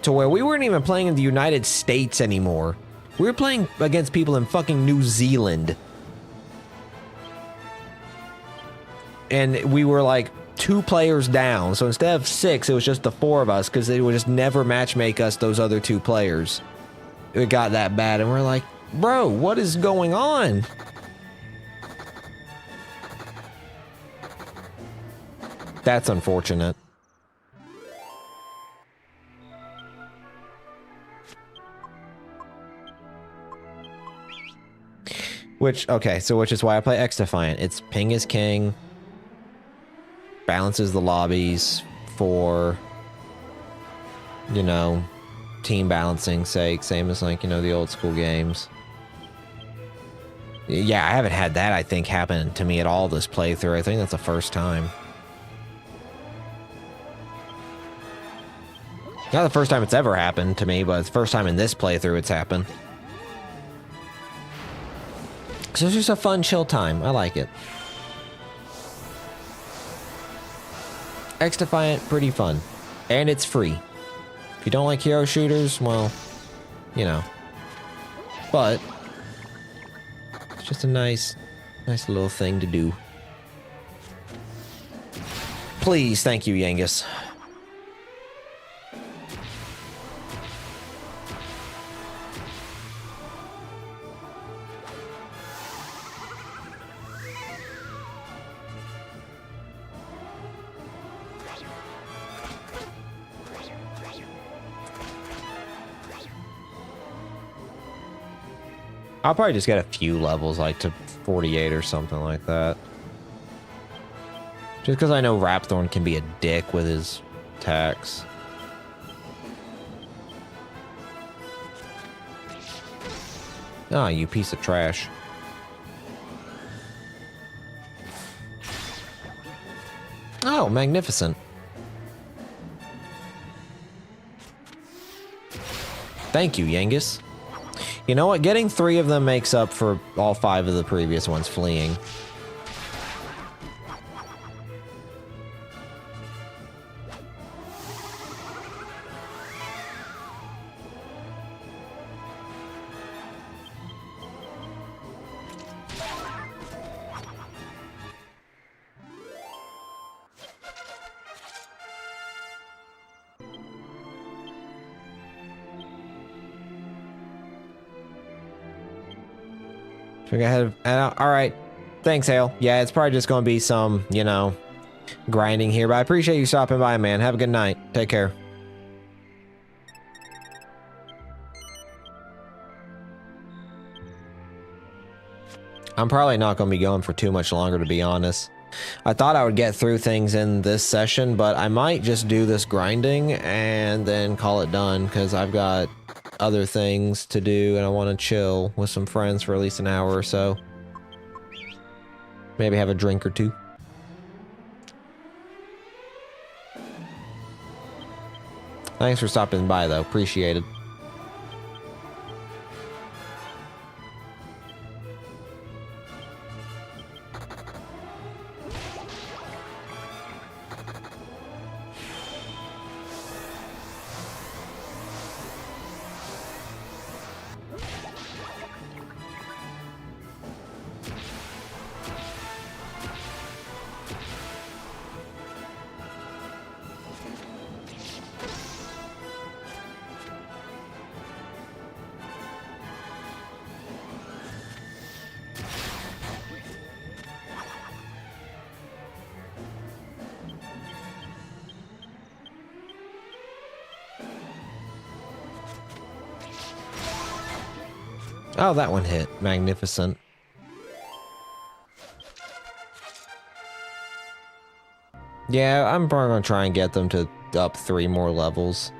to where we weren't even playing in the United States anymore. We were playing against people in fucking New Zealand. And we were like 2 players down. So instead of 6, it was just the 4 of us, because they would just never matchmake us those other 2 players. It got that bad, and we're like, bro, what is going on? That's unfortunate. Which is why I play X Defiant. It's ping is king. Balances the lobbies for, you know, team balancing sake. Same as, like, you know, the old school games. Yeah, I haven't had that, I think, happen to me at all this playthrough. I think that's the first time. Not the first time it's ever happened to me, but it's the first time in this playthrough it's happened. So it's just a fun, chill time. I like it. X Defiant, pretty fun. And it's free. If you don't like hero shooters, well, you know. But it's just a nice little thing to do. Please, thank you, Yangus. I'll probably just get a few levels, like to 48 or something like that. Just because I know Rhapthorne can be a dick with his attacks. Ah, you piece of trash. Oh, magnificent. Thank you, Yangus. You know what? Getting 3 of them makes up for all 5 of the previous ones fleeing. Should we go ahead and, alright. Thanks, Hale. Yeah, it's probably just going to be some, you know, grinding here, but I appreciate you stopping by, man. Have a good night. Take care. I'm probably not going to be going for too much longer, to be honest. I thought I would get through things in this session, but I might just do this grinding and then call it done, because I've got other things to do, and I want to chill with some friends for at least an hour or so. Maybe have a drink or two. Thanks for stopping by, though. Appreciate it. Oh, that one hit. Magnificent. Yeah, I'm probably gonna try and get them to up 3 more levels.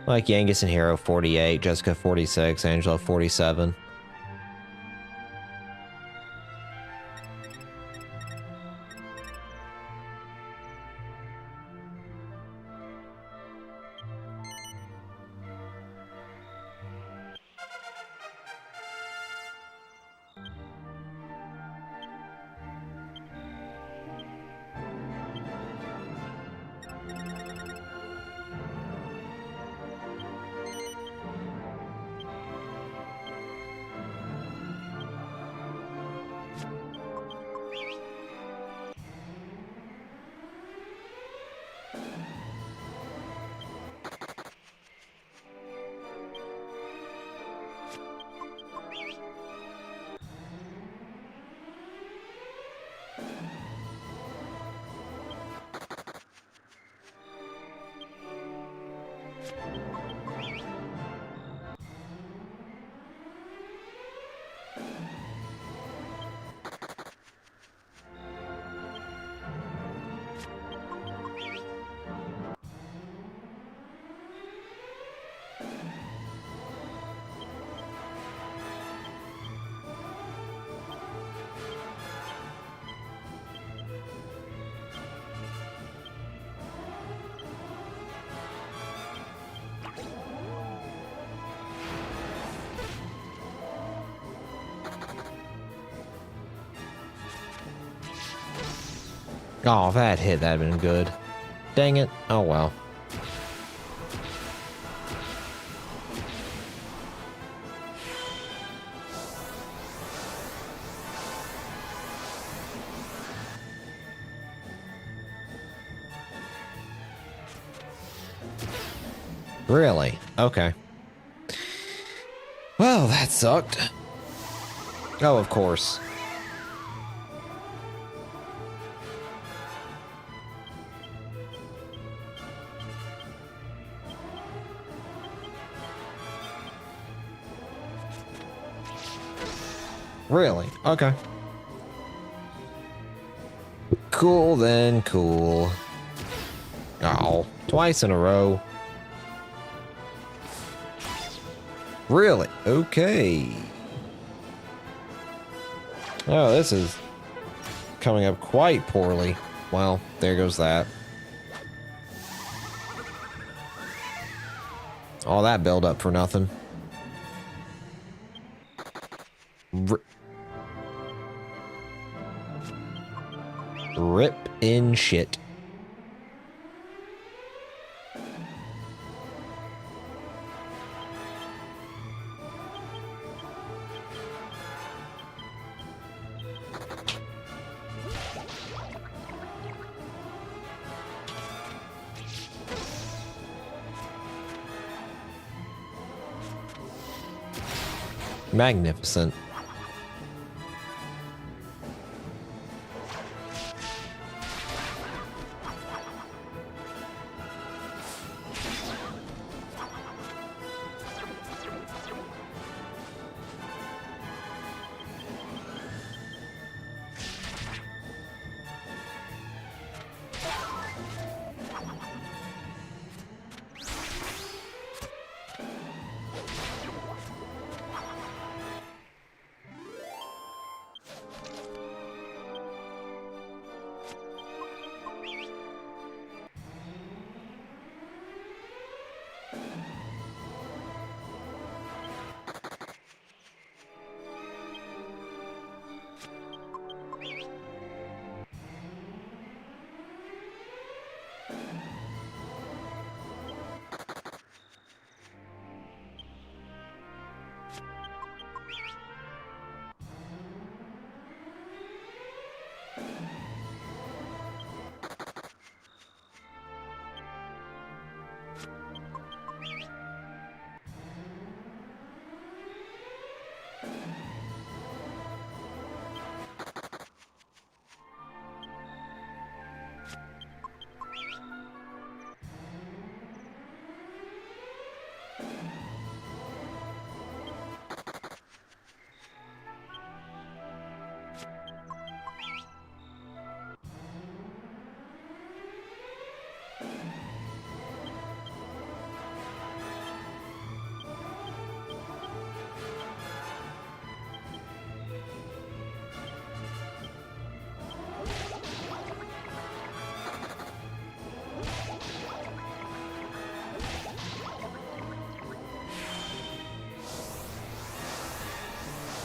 Like Yangus and Hero 48, Jessica 46, Angela 47. Oh, if that hit, that'd been good. Dang it. Oh, well. Really? Okay. Well, that sucked. Oh, of course. Really? Okay. Cool then, cool. Oh, twice in a row. Really? Okay. Oh, this is coming up quite poorly. Well, there goes that. All that build up for nothing. Rip in shit. Magnificent.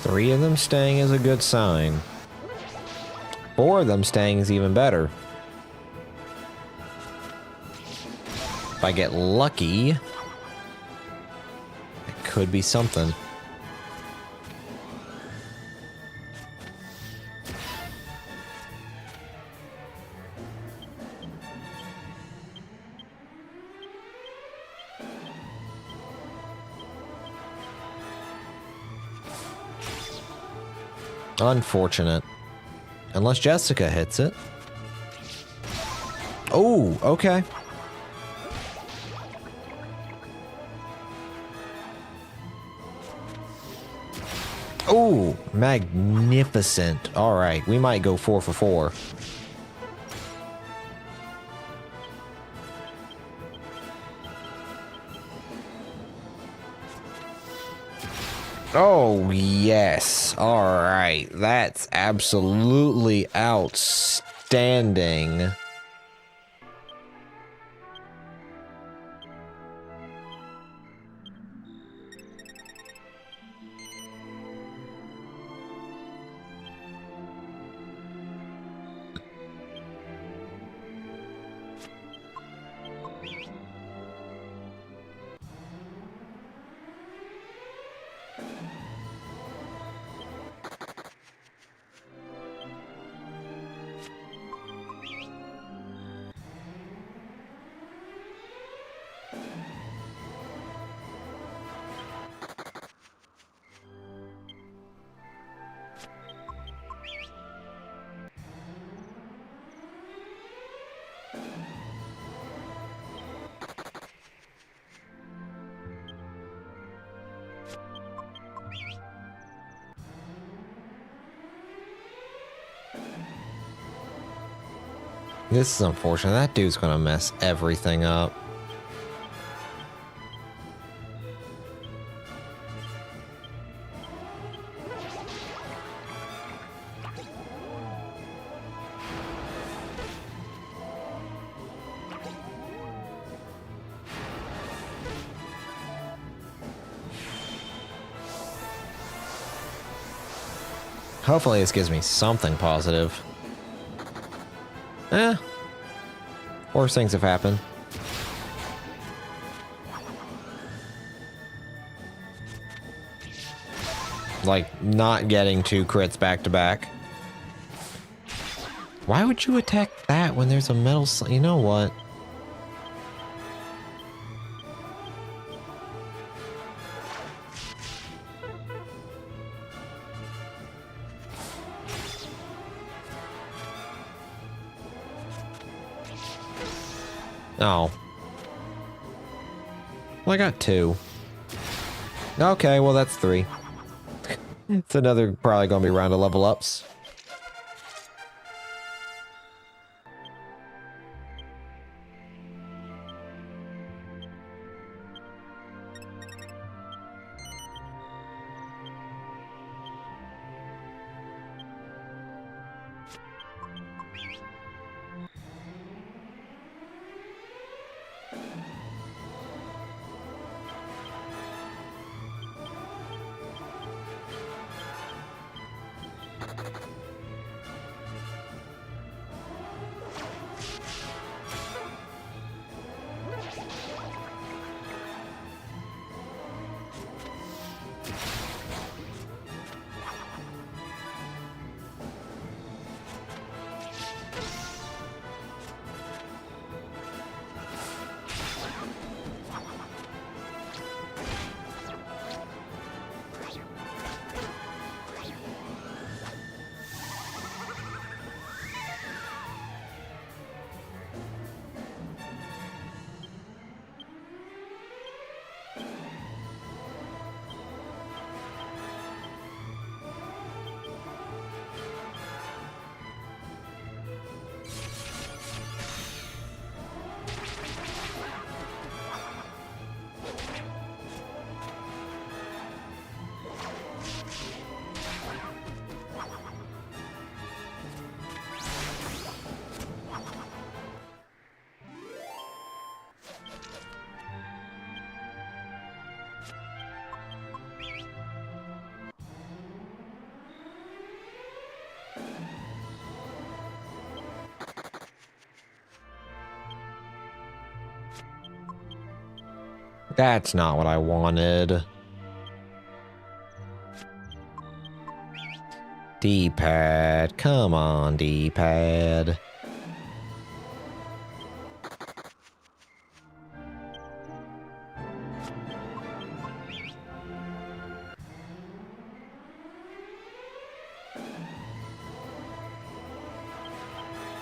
Three of them staying is a good sign. 4 of them staying is even better. If I get lucky, it could be something. Unfortunate. Unless Jessica hits it. Oh, okay. Oh, magnificent. All right, we might go 4 for 4. Oh, yes. All right. That's absolutely outstanding. This is unfortunate. That dude's gonna mess everything up. Hopefully this gives me something positive. Worse things have happened. Like, not getting 2 crits back to back. Why would you attack that when there's a metal you know what? Oh. Well, I got 2. Okay, well that's 3. It's another probably gonna be round of level ups. That's not what I wanted. D-pad, come on, D-pad.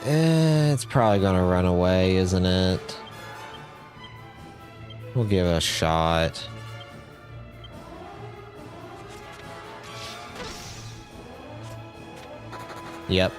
It's probably gonna run away, isn't it? We'll give it a shot. Yep.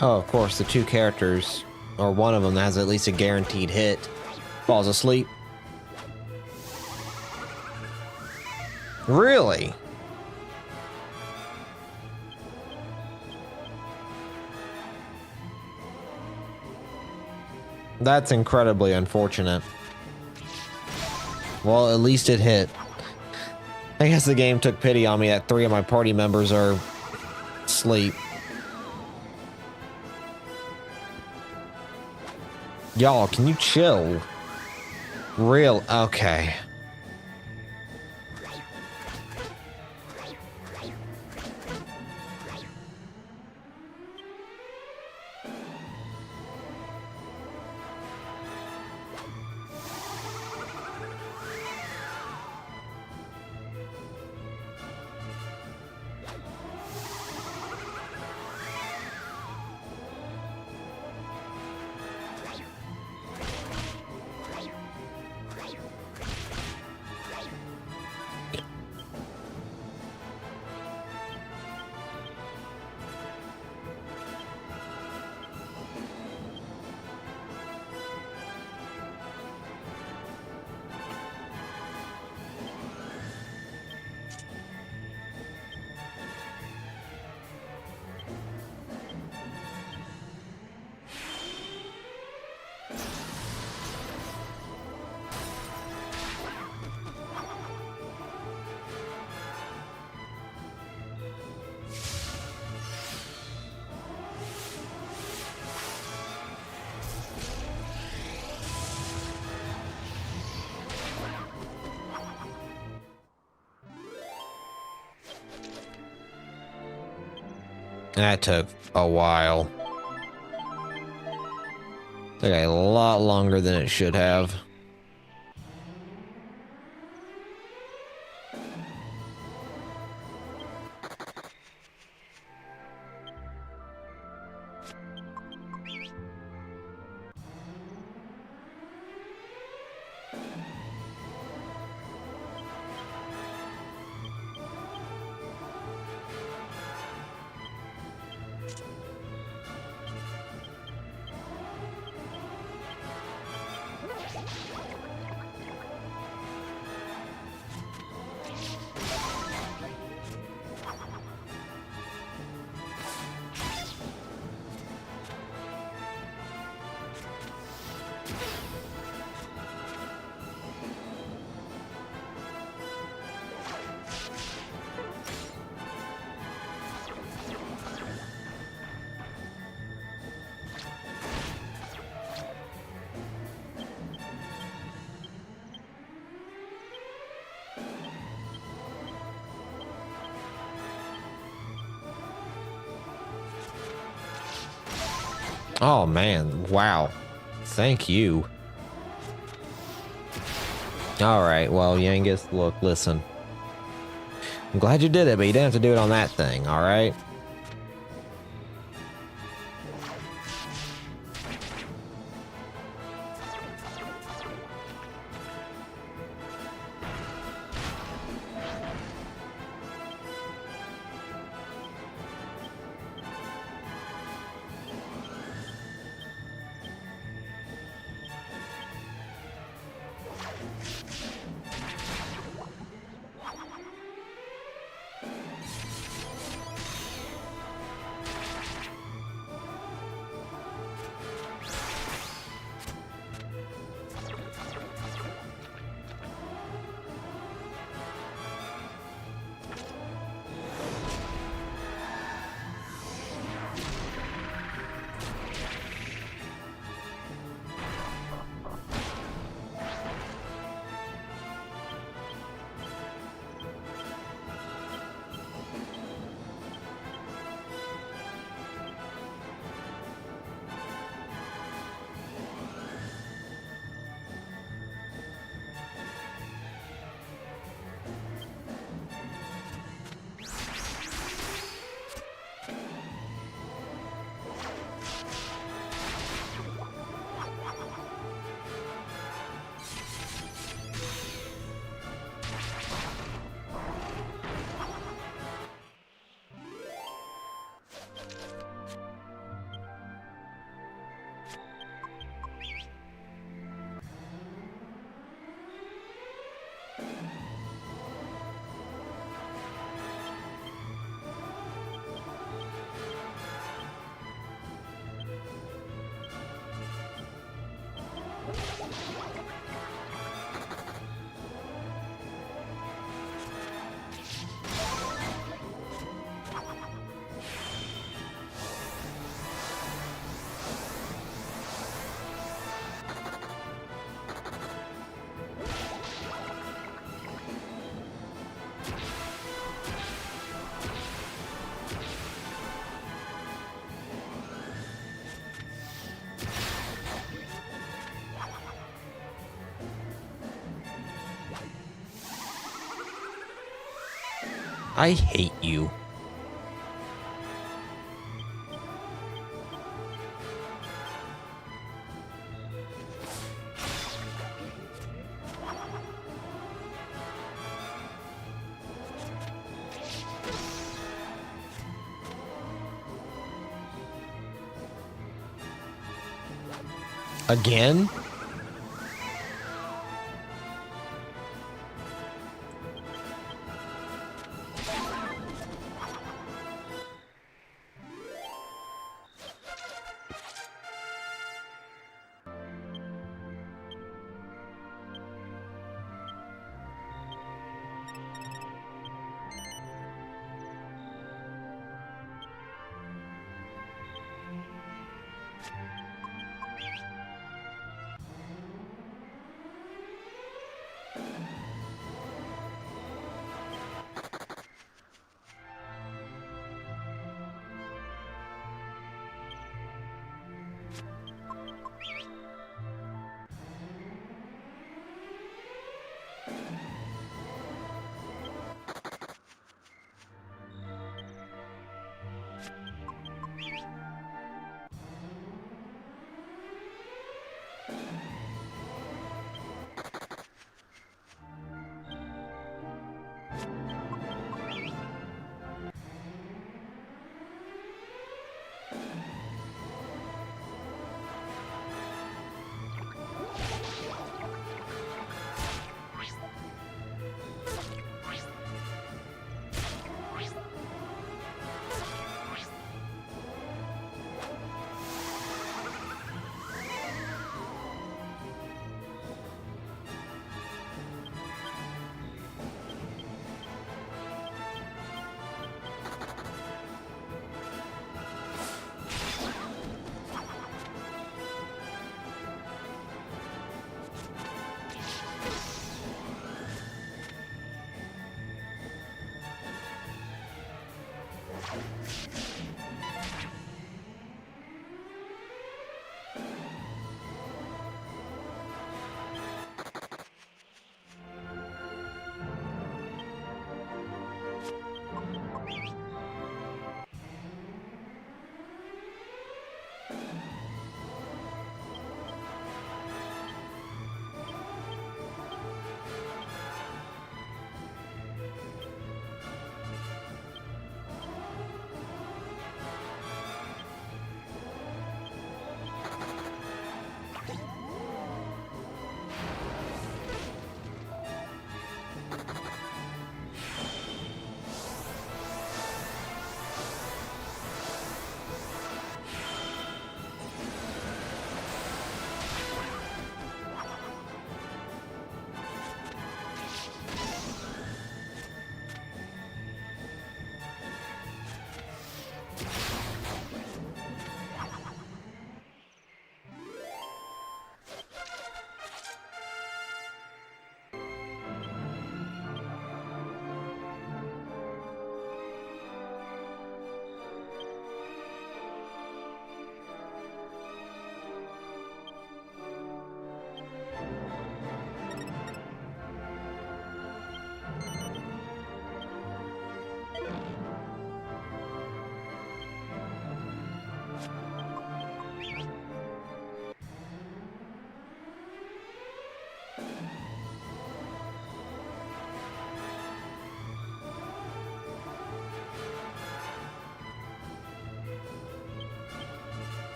Oh, of course, the two characters, or one of them that has at least a guaranteed hit, falls asleep. Really? That's incredibly unfortunate. Well, at least it hit. I guess the game took pity on me that 3 of my party members are asleep. Y'all, can you chill? Real? Okay. That took a while. Took a lot longer than it should have. Oh man, wow. Thank you. Alright, well, Yangus, look, listen. I'm glad you did it, but you didn't have to do it on that thing, alright? I hate you. Again?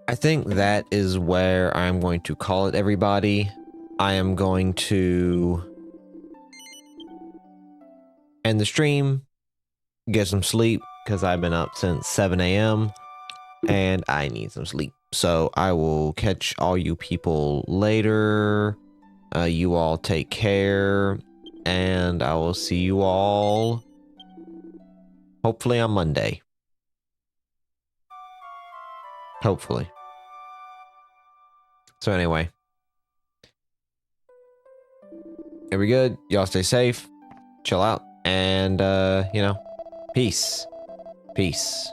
I think that is where I'm going to call it, everybody. I am going to end the stream, get some sleep, because I've been up since 7 a.m. and I need some sleep. So I will catch all you people later. You all take care, and I will see you all hopefully on Monday. Hopefully. So anyway, every good. Y'all stay safe, chill out, and you know, peace. Peace.